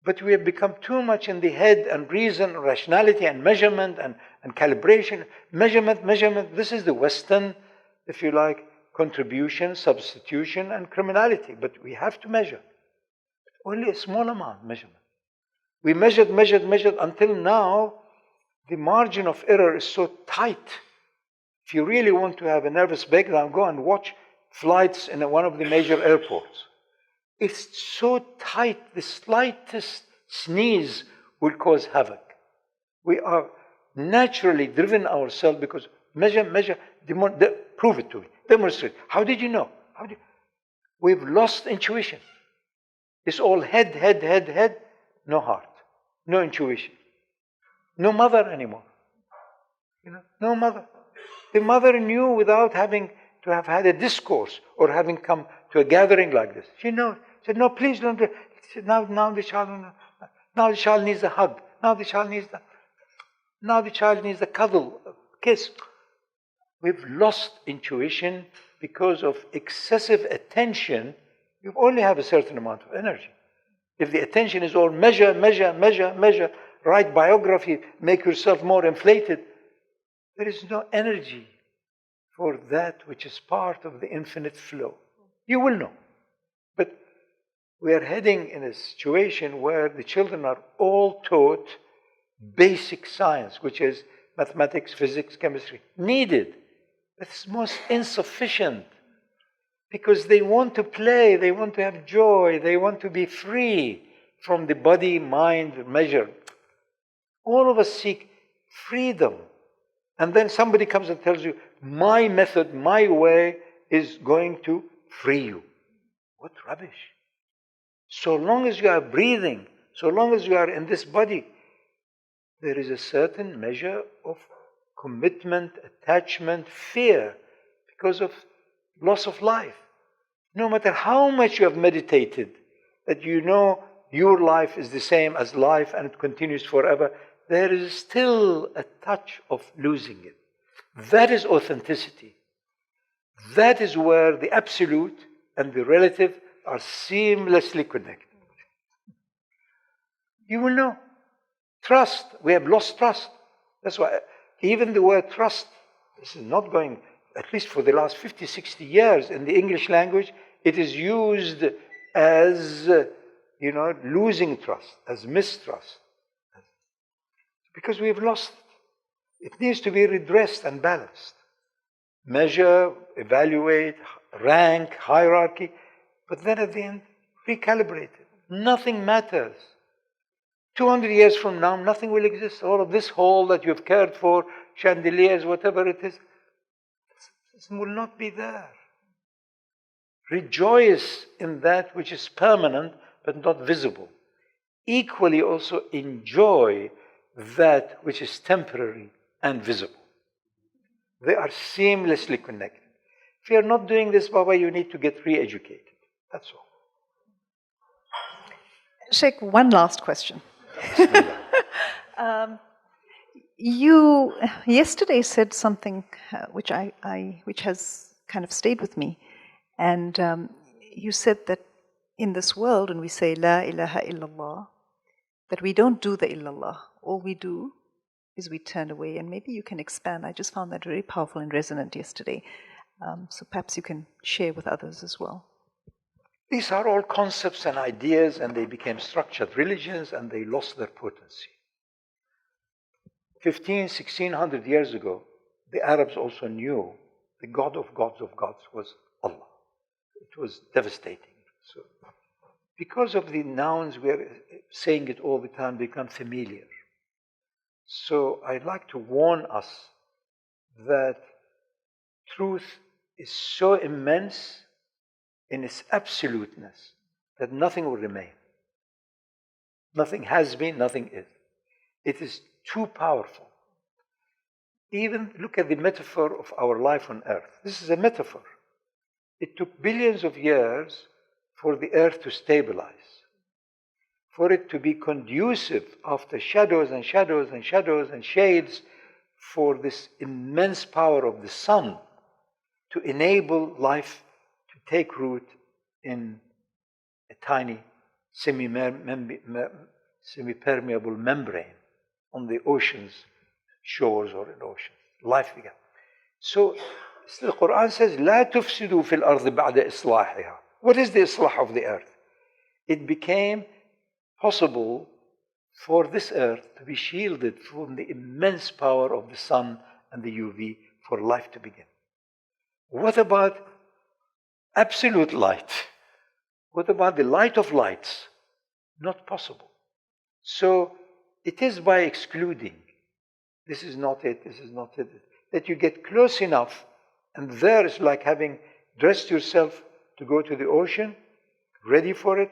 But we have become too much in the head and reason, rationality and measurement and calibration. Measurement. This is the Western, if you like, contribution, substitution and criminality. But we have to measure. Only a small amount measurement. We measured until now the margin of error is so tight. If you really want to have a nervous breakdown, go and watch flights in one of the major airports. It's so tight, the slightest sneeze will cause havoc. We are naturally driven ourselves because measure, prove it to me, demonstrate. How did you know? We've lost intuition. It's all head, no heart, no intuition. No mother anymore. No mother. The mother knew without having to have had a discourse or having come to a gathering like this. She knew. She said, no, please don't do it. She said, now the child needs a hug. Now the child needs a cuddle, a kiss. We've lost intuition because of excessive attention. You only have a certain amount of energy. If the attention is all measure, write biography, make yourself more inflated, there is no energy for that which is part of the infinite flow. You will know. But we are heading in a situation where the children are all taught basic science, which is mathematics, physics, chemistry. Needed. But it's most insufficient. Because they want to play, they want to have joy, they want to be free from the body, mind measure. All of us seek freedom. And then somebody comes and tells you, my method, my way is going to free you. What rubbish. So long as you are breathing, so long as you are in this body, there is a certain measure of commitment, attachment, fear because of loss of life. No matter how much you have meditated, that you know your life is the same as life and it continues forever, there is still a touch of losing it. That is authenticity. That is where the absolute and the relative are seamlessly connected. You will know. Trust. We have lost trust. That's why even the word trust, this is not going, at least for the last 50, 60 years in the English language, it is used as, losing trust, as mistrust. Because we have lost it. It needs to be redressed and balanced. Measure, evaluate, rank, hierarchy, but then at the end, recalibrate it. Nothing matters. 200 years from now, nothing will exist. All of this hall that you've cared for, chandeliers, whatever it is, this will not be there. Rejoice in that which is permanent but not visible. Equally also enjoy that which is temporary and visible. They are seamlessly connected. If you're not doing this, Baba, you need to get re-educated. That's all. Sheikh, one last question. You yesterday said something which has kind of stayed with me, and you said that in this world, when we say La ilaha illallah, that we don't do the illallah. All we do is we turn away, and maybe you can expand. I just found that very powerful and resonant yesterday. So perhaps you can share with others as well. These are all concepts and ideas, and they became structured religions, and they lost their potency. 1600 years ago, the Arabs also knew the God of gods was Allah. It was devastating. So, because of the nouns, we are saying it all the time, become familiar. So I'd like to warn us that truth is so immense in its absoluteness that nothing will remain. Nothing has been, nothing is. It is too powerful. Even look at the metaphor of our life on earth. This is a metaphor. It took billions of years for the earth to stabilize, for it to be conducive after shadows and shadows and shadows and shades, for this immense power of the sun to enable life to take root in a tiny semi-permeable membrane on the ocean's shores or in oceans. Life began. So the Quran says, لا تفسدوا في الأرض بعد إصلاحها. What is the islah of the earth? It became possible for this earth to be shielded from the immense power of the sun and the UV for life to begin. What about absolute light? What about the light of lights? Not possible. So it is by excluding, this is not it, this is not it, that you get close enough, and there is like having dressed yourself to go to the ocean, ready for it,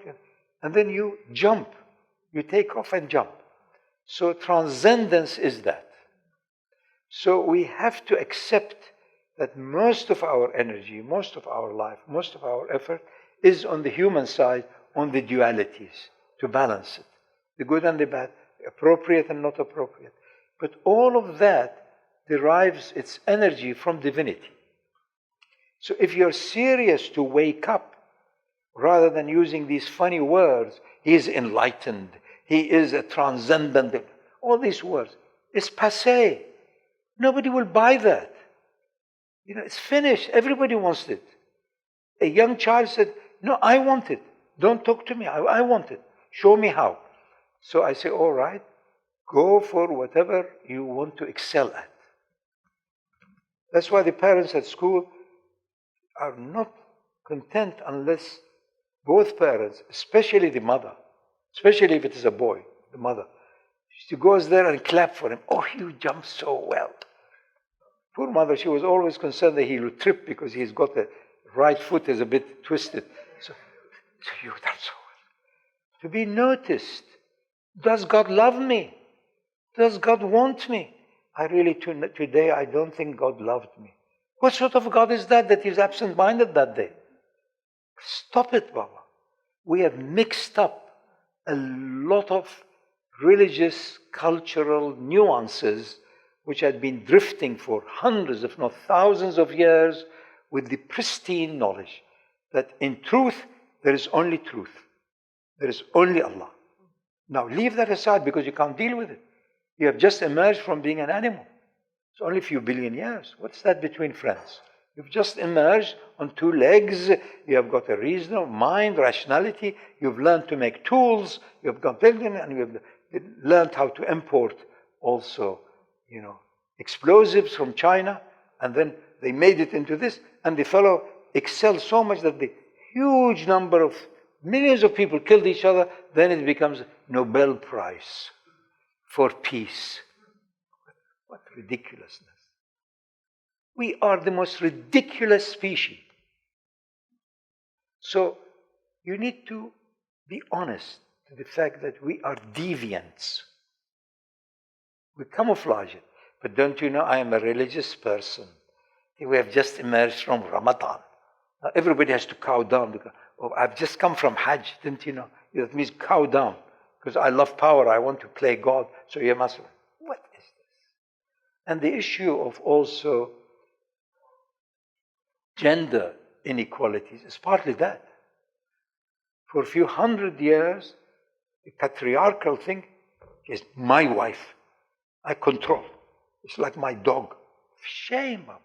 and then you jump. You take off and jump. So transcendence is that. So we have to accept that most of our energy, most of our life, most of our effort is on the human side, on the dualities, to balance it. The good and the bad, appropriate and not appropriate. But all of that derives its energy from divinity. So if you're serious to wake up, rather than using these funny words, he is enlightened, he is a transcendent, all these words, it's passé. Nobody will buy that. It's finished. Everybody wants it. A young child said, no, I want it. Don't talk to me. I want it. Show me how. So I say, all right, go for whatever you want to excel at. That's why the parents at school are not content unless both parents, especially the mother, especially if it is a boy, the mother, she goes there and clap for him. Oh, you jump so well. Poor mother, she was always concerned that he would trip because he's got the right foot is a bit twisted. So you've done so well. To be noticed. Does God love me? Does God want me? I really, today, I don't think God loved me. What sort of God is that is absent-minded that day? Stop it, Baba. We have mixed up a lot of religious, cultural nuances which had been drifting for hundreds, if not thousands of years, with the pristine knowledge that in truth, there is only truth. There is only Allah. Now leave that aside because you can't deal with it. You have just emerged from being an animal. It's only a few billion years. What's that between friends? You've just emerged on two legs. You have got a reason of mind, rationality. You've learned to make tools. You've got building, and you've learned how to import also, explosives from China. And then they made it into this. And the fellow excelled so much that the huge number of millions of people killed each other. Then it becomes Nobel Prize for peace. What ridiculousness. We are the most ridiculous species. So you need to be honest to the fact that we are deviants. We camouflage it. But don't you know, I am a religious person. We have just emerged from Ramadan. Now everybody has to cow down because, I've just come from Hajj, didn't you know? That means cow down. Because I love power, I want to play God, so you must. What is this? And the issue of also gender inequalities is partly that. For a few hundred years, the patriarchal thing is my wife. I control. It's like my dog. Shame, Baba.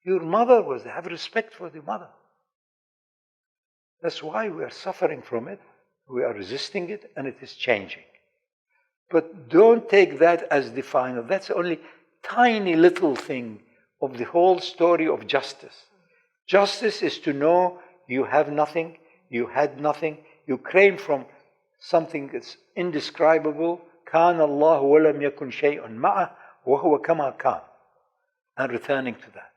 Your mother was, have respect for the mother. That's why we are suffering from it. We are resisting it, and it is changing. But don't take that as the final. That's only tiny little thing of the whole story of justice. Justice is to know you have nothing, you had nothing, you came from something that's indescribable. كان الله ولم يكن شيء معه وهو كما كان. And returning to that.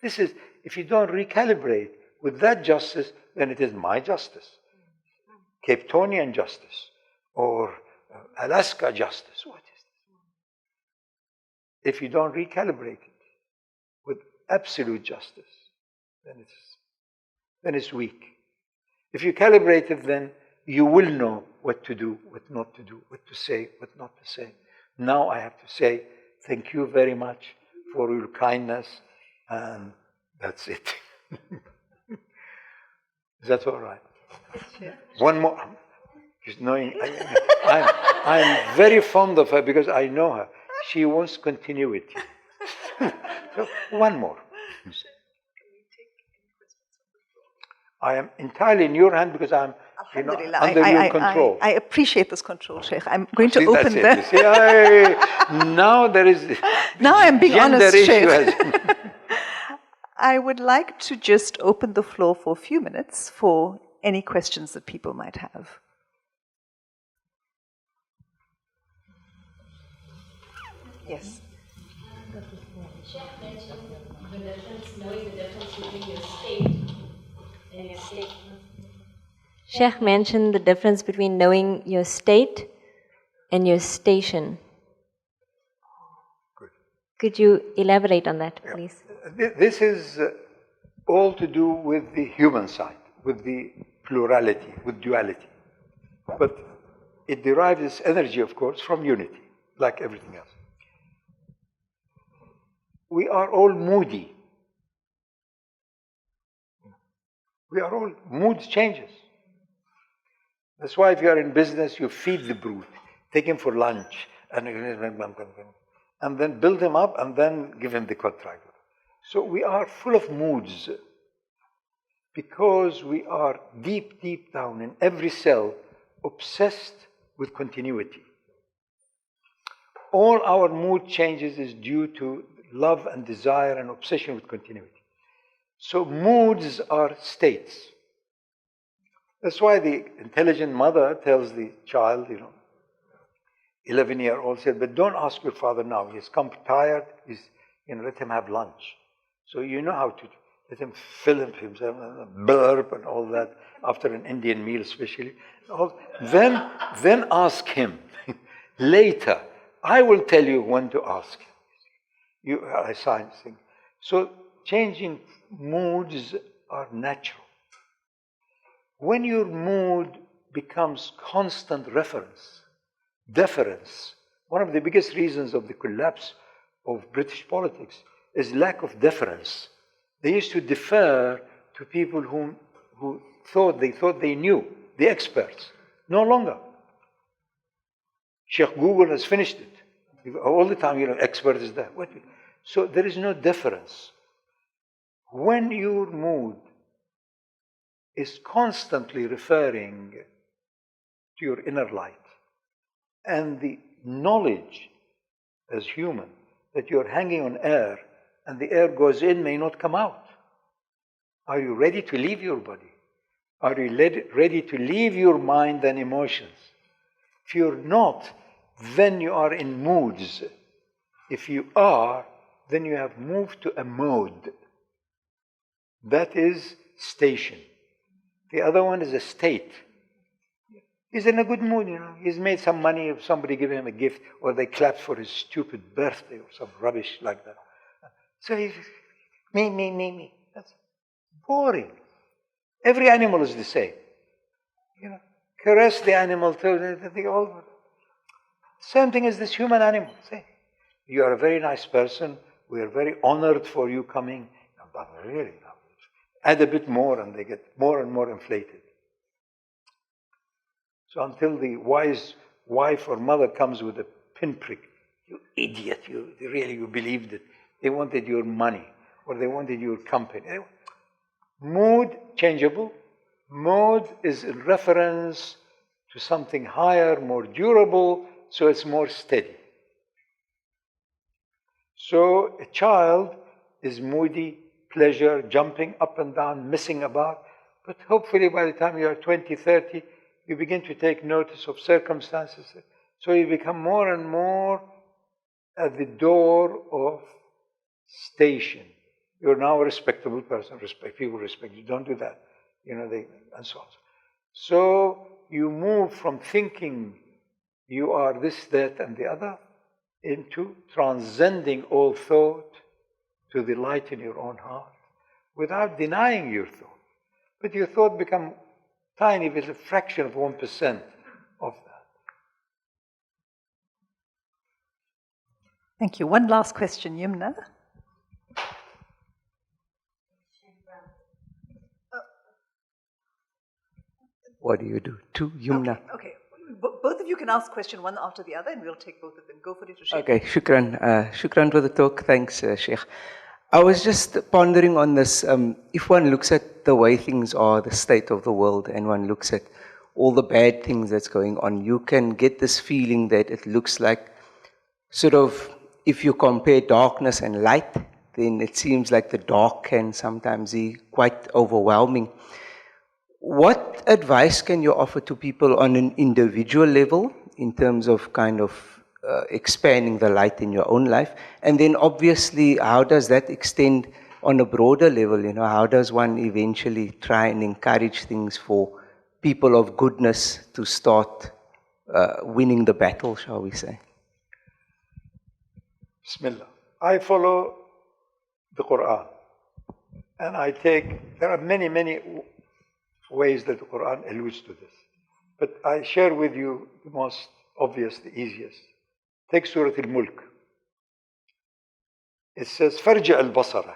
This is, if you don't recalibrate with that justice, then it is my justice. Cape Townian justice or Alaska justice. What is this? If you don't recalibrate it with absolute justice, then it's weak. If you calibrate it, then you will know what to do, what not to do, what to say, what not to say. Now I have to say thank you very much for your kindness, and that's it. Is that all right? One more. Just knowing, I'm very fond of her because I know her. She wants continuity. So one more. I am entirely in your hand because I'm under your control. I appreciate this control, Sheikh. I'm going to open the... Now there is... Now I'm being honest, Sheikh. Sheikh. I would like to just open the floor for a few minutes for any questions that people might have. Yes. Shaykh mentioned the difference, knowing the difference between your state and your state. Shaykh mentioned the difference between knowing your state and your station. Good. Could you elaborate on that, please? This is all to do with the human side, with the plurality, with duality. But it derives its energy, of course, from unity, like everything else. We are all moody. We are all, mood changes. That's why if you are in business, you feed the brute, take him for lunch, and then build him up, and then give him the contract. So we are full of moods, because we are deep, deep down in every cell, obsessed with continuity. All our mood changes is due to love and desire and obsession with continuity. So moods are states. That's why the intelligent mother tells the child, 11-year-old said, but don't ask your father now. He's come tired. Let him have lunch. So you know how to let him fill himself, burp and all that after an Indian meal, especially. Then ask him later. I will tell you when to ask. I sign thing. So changing moods are natural. When your mood becomes constant deference, one of the biggest reasons of the collapse of British politics is lack of deference. They used to defer to people who thought they knew, the experts. No longer. Sheikh Google has finished it. All the time, expert is there. So there is no deference. When your mood is constantly referring to your inner light and the knowledge as human that you're hanging on air and the air goes in, may not come out. Are you ready to leave your body? Are you ready to leave your mind and emotions? If you're not, then you are in moods. If you are, then you have moved to a mode. That is station. The other one is a state. He's in a good mood, He's made some money if somebody gave him a gift, or they clapped for his stupid birthday or some rubbish like that. So he's me. That's boring. Every animal is the same. Caress the animal till they all. Same thing as this human animal. Say, you are a very nice person. We are very honored for you coming. But really, add a bit more and they get more and more inflated. So until the wise wife or mother comes with a pinprick, you idiot, you believed it. They wanted your money or they wanted your company. Mood, changeable. Mood is in reference to something higher, more durable, so it's more steady. So a child is moody, pleasure, jumping up and down, messing about. But hopefully by the time you are 20, 30, you begin to take notice of circumstances. So you become more and more at the door of station. You're now a respectable person. People respect you. Don't do that. And so on. So you move from thinking you are this, that, and the other into transcending all thought to the light in your own heart without denying your thought. But your thought become tiny, it's a fraction of 1% of that. Thank you. One last question, Yumna. What do you do? Two, Yumna. Okay. Both of you can ask question one after the other, and we'll take both of them. Go for it, Shaykh. Okay, shukran. Shukran for the talk. Thanks, Sheikh. I was just pondering on this. If one looks at the way things are, the state of the world, and one looks at all the bad things that's going on, you can get this feeling that it looks like sort of, if you compare darkness and light, then it seems like the dark can sometimes be quite overwhelming. What advice can you offer to people on an individual level in terms of kind of expanding the light in your own life? And then obviously, how does that extend on a broader level? How does one eventually try and encourage things for people of goodness to start winning the battle, shall we say? Bismillah. I follow the Quran. And there are many, many ways that the Quran alludes to this. But I share with you the most obvious, the easiest. Take Surah Al-Mulk. It says, فَرْجِعَ الْبَصَرَ.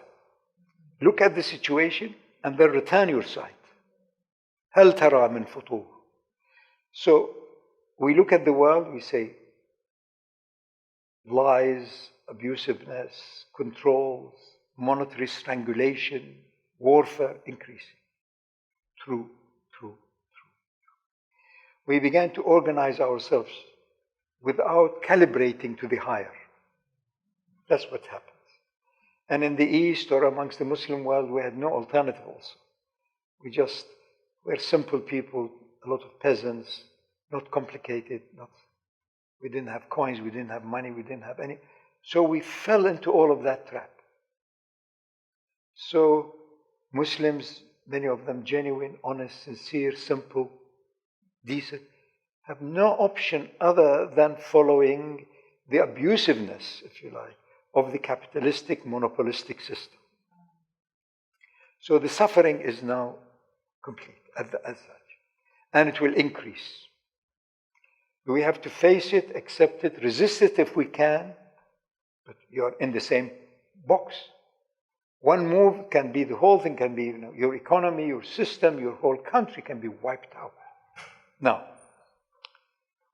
Look at the situation and then return your sight. هَلْ تَرَى مِنْ فُطُورٍ. So, we look at the world, we say, lies, abusiveness, controls, monetary strangulation, warfare increasing. True. We began to organize ourselves without calibrating to the higher. That's what happens. And in the East or amongst the Muslim world, we had no alternative also. We're simple people, a lot of peasants, not complicated, we didn't have coins, we didn't have money, we didn't have any. So we fell into all of that trap. So Muslims, many of them genuine, honest, sincere, simple, decent, have no option other than following the abusiveness, if you like, of the capitalistic, monopolistic system. So the suffering is now complete as such, and it will increase. We have to face it, accept it, resist it if we can, but you're in the same box. One move can be, the whole thing can be, your economy, your system, your whole country can be wiped out. Now,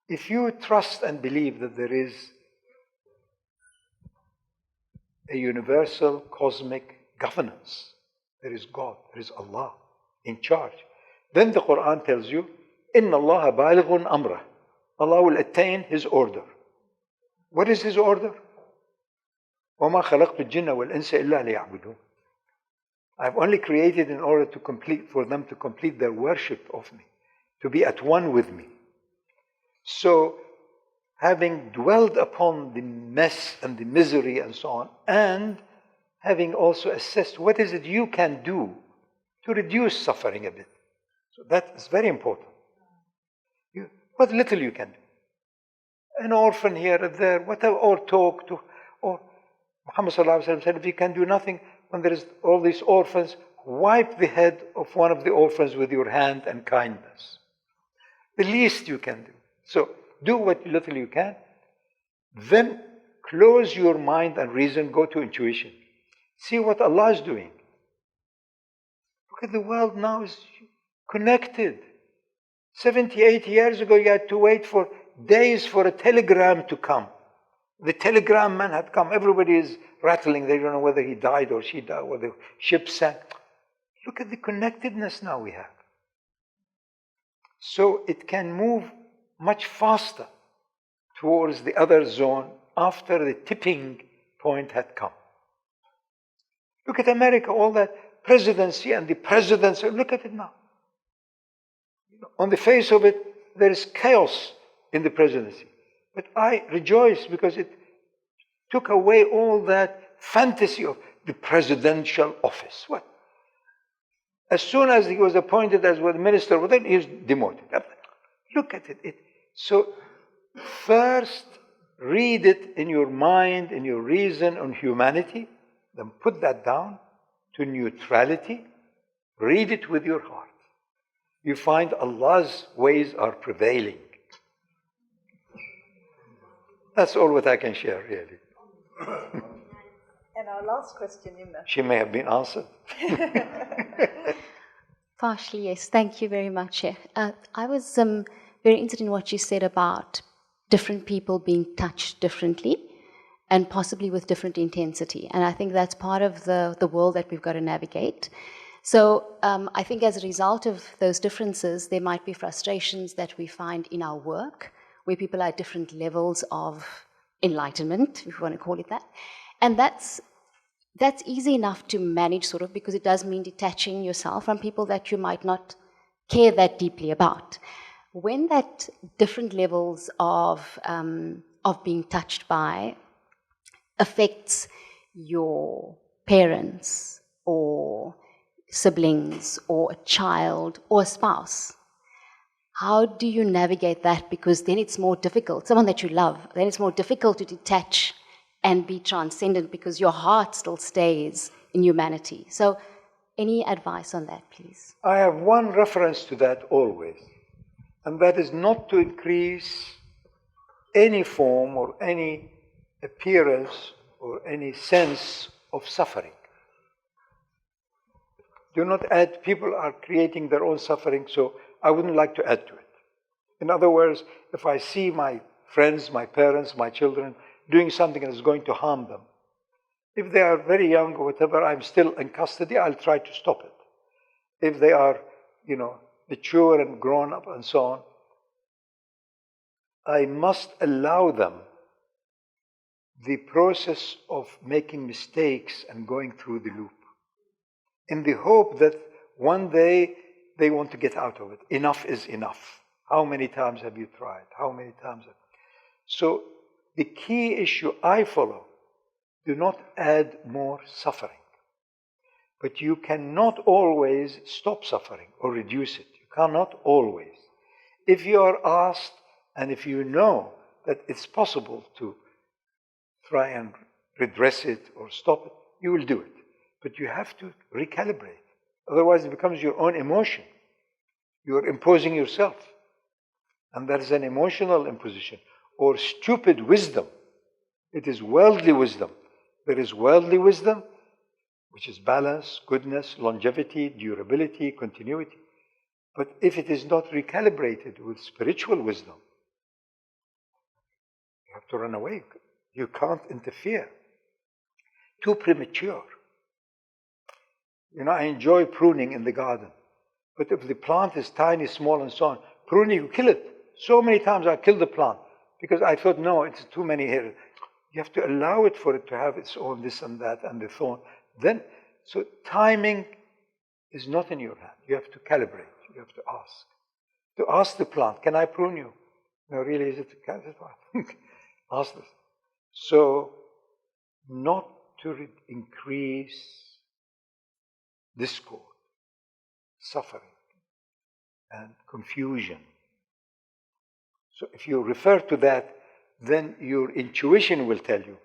if you trust and believe that there is a universal cosmic governance, there is God, there is Allah in charge, then the Quran tells you, إِنَّ اللَّهَ بَالِغٌ أَمْرَهُ. Allah will attain His order. What is His order? وَمَا خَلَقْتُ الْجِنَّ وَالْإِنسَ إِلَّا لِيَعْبُدُونَ. I've only created in order to complete, for them to complete their worship of me, to be at one with me. So, having dwelled upon the mess and the misery and so on, and having also assessed what is it you can do to reduce suffering a bit. So that is very important. What little you can do. An orphan here or there, whatever, or talk to, or Muhammad sallallahu alaihi wasallam said, if you can do nothing, when there is all these orphans, wipe the head of one of the orphans with your hand and kindness. The least you can do. So, do what little you can. Then close your mind and reason, go to intuition. See what Allah is doing. Look at the world now is connected. 70, 80 years ago, you had to wait for days for a telegram to come. The telegram man had come. Everybody is rattling. They don't know whether he died or she died, or the ship sank. Look at the connectedness now we have. So it can move much faster towards the other zone after the tipping point had come. Look at America, all that presidency and the presidents. Look at it now. On the face of it, there is chaos in the presidency. But I rejoice because it took away all that fantasy of the presidential office. What? As soon as he was appointed as the minister, then he was demoted. Look at it. So, first, read it in your mind, in your reason, on humanity. Then put that down to neutrality. Read it with your heart. You find Allah's ways are prevailing. That's all what I can share, really. And our last question, Yumna. She may have been answered. Partially, yes. Thank you very much, Sheikh. I was very interested in what you said about different people being touched differently and possibly with different intensity. And I think that's part of the world that we've got to navigate. So I think as a result of those differences, there might be frustrations that we find in our work, where people are at different levels of enlightenment, if you want to call it that. And that's easy enough to manage, sort of, because it does mean detaching yourself from people that you might not care that deeply about. When that different levels of being touched by affects your parents or siblings or a child or a spouse, how do you navigate that? Because then it's more difficult. Someone that you love, then it's more difficult to detach and be transcendent because your heart still stays in humanity. So any advice on that, please? I have one reference to that always, and that is not to increase any form or any appearance or any sense of suffering. Do not add. People are creating their own suffering, so I wouldn't like to add to it. In other words, if I see my friends, my parents, my children doing something that is going to harm them, if they are very young or whatever, I'm still in custody, I'll try to stop it. If they are, mature and grown up and so on, I must allow them the process of making mistakes and going through the loop, in the hope that one day they want to get out of it. Enough is enough. How many times have you tried? How many times have... So the key issue I follow, do not add more suffering. But you cannot always stop suffering or reduce it. You cannot always. If you are asked, and if you know that it's possible to try and redress it or stop it, you will do it. But you have to recalibrate. Otherwise it becomes your own emotion. You're imposing yourself. And that is an emotional imposition or stupid wisdom. It is worldly wisdom. There is worldly wisdom, which is balance, goodness, longevity, durability, continuity. But if it is not recalibrated with spiritual wisdom, you have to run away. You can't interfere. Too premature. You know, I enjoy pruning in the garden. But if the plant is tiny, small, and so on, pruning, you kill it. So many times I killed the plant because I thought, no, it's too many here. You have to allow it for it to have its own this and that and the thorn. Then, so timing is not in your hand. You have to calibrate. You have to ask. To ask the plant, can I prune you? No, really, is it? Ask this. So, not to increase discord, suffering, and confusion. So if you refer to that, then your intuition will tell you.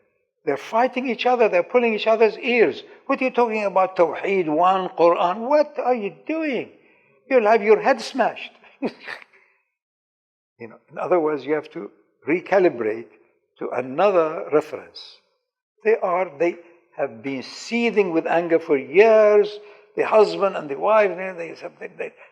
They're fighting each other, they're pulling each other's ears. What are you talking about? Tawheed, one, Quran. What are you doing? You'll have your head smashed. You know, in other words, you have to recalibrate to another reference. They have been seething with anger for years. The husband and the wife,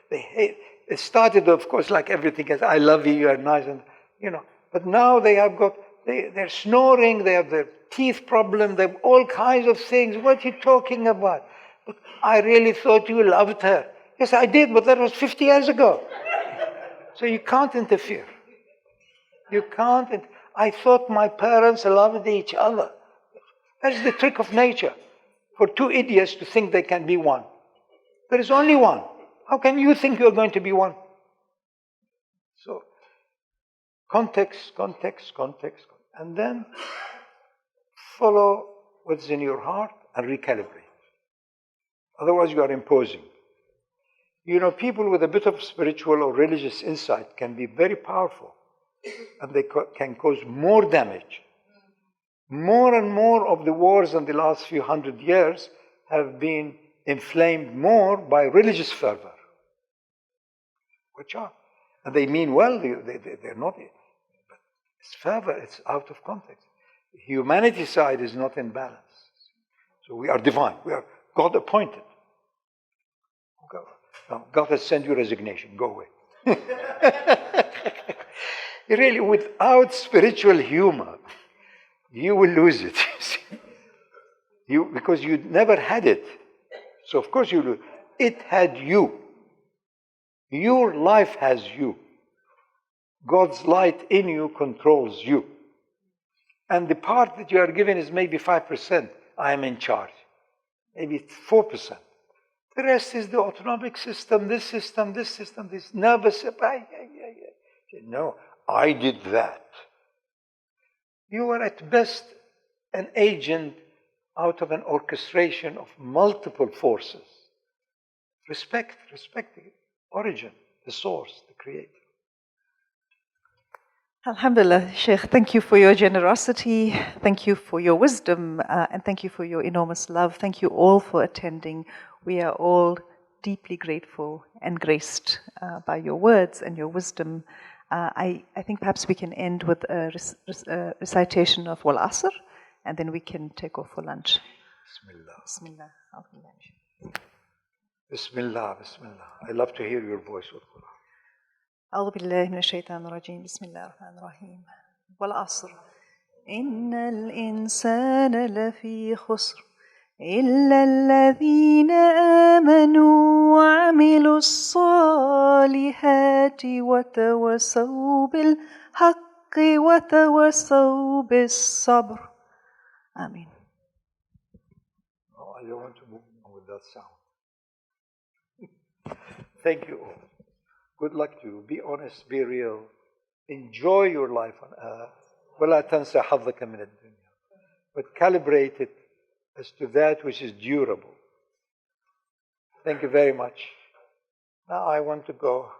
they hate. It started, of course, like everything else. I love you, you are nice, and you know. But now they have got, they're snoring, they have their teeth problem, they have all kinds of things. What are you talking about? But I really thought you loved her. Yes, I did, but that was 50 years ago. So you can't interfere. You can't. I thought my parents loved each other. That's the trick of nature. For two idiots to think they can be one. There is only one. How can you think you're going to be one? So, context, and then follow what's in your heart and recalibrate. Otherwise, you are imposing. You know, people with a bit of spiritual or religious insight can be very powerful, and they can cause more damage. More and more of the wars in the last few hundred years have been inflamed more by religious fervor. Which are, and they mean well, they're not, but it's fervor, it's out of context. The humanity side is not in balance. So we are divine, we are God appointed. God has sent you resignation, go away. Really, without spiritual humor, you will lose it. Because you never had it. So of course you lose. It had you. Your life has you. God's light in you controls you. And the part that you are given is maybe 5%. I am in charge. Maybe 4%. The rest is the autonomic system, this nervous system. No, I did that. You are at best an agent out of an orchestration of multiple forces. Respect the origin, the source, the creator. Alhamdulillah, Shaykh, thank you for your generosity, thank you for your wisdom, and thank you for your enormous love. Thank you all for attending. We are all deeply grateful and graced by your words and your wisdom. I think perhaps we can end with a recitation of Wal Asr, and then we can take off for lunch. Bismillah. Bismillah. I love to hear your voice with Quran. أعوذ بالله من الشيطان الرجيم بسم الله الرحمن الرحيم والعصر إن الإنسان لفي خسر إلا الذين آمنوا وعملوا الصالحات وتواصوا بالحق وتواصوا بالصبر Ameen. Oh, I don't want to move on with that sound. Thank you all. Good luck to you. Be honest, be real. Enjoy your life on earth. ولا تنسى حظك من الدنيا. But calibrate it as to that which is durable. Thank you very much. Now I want to go.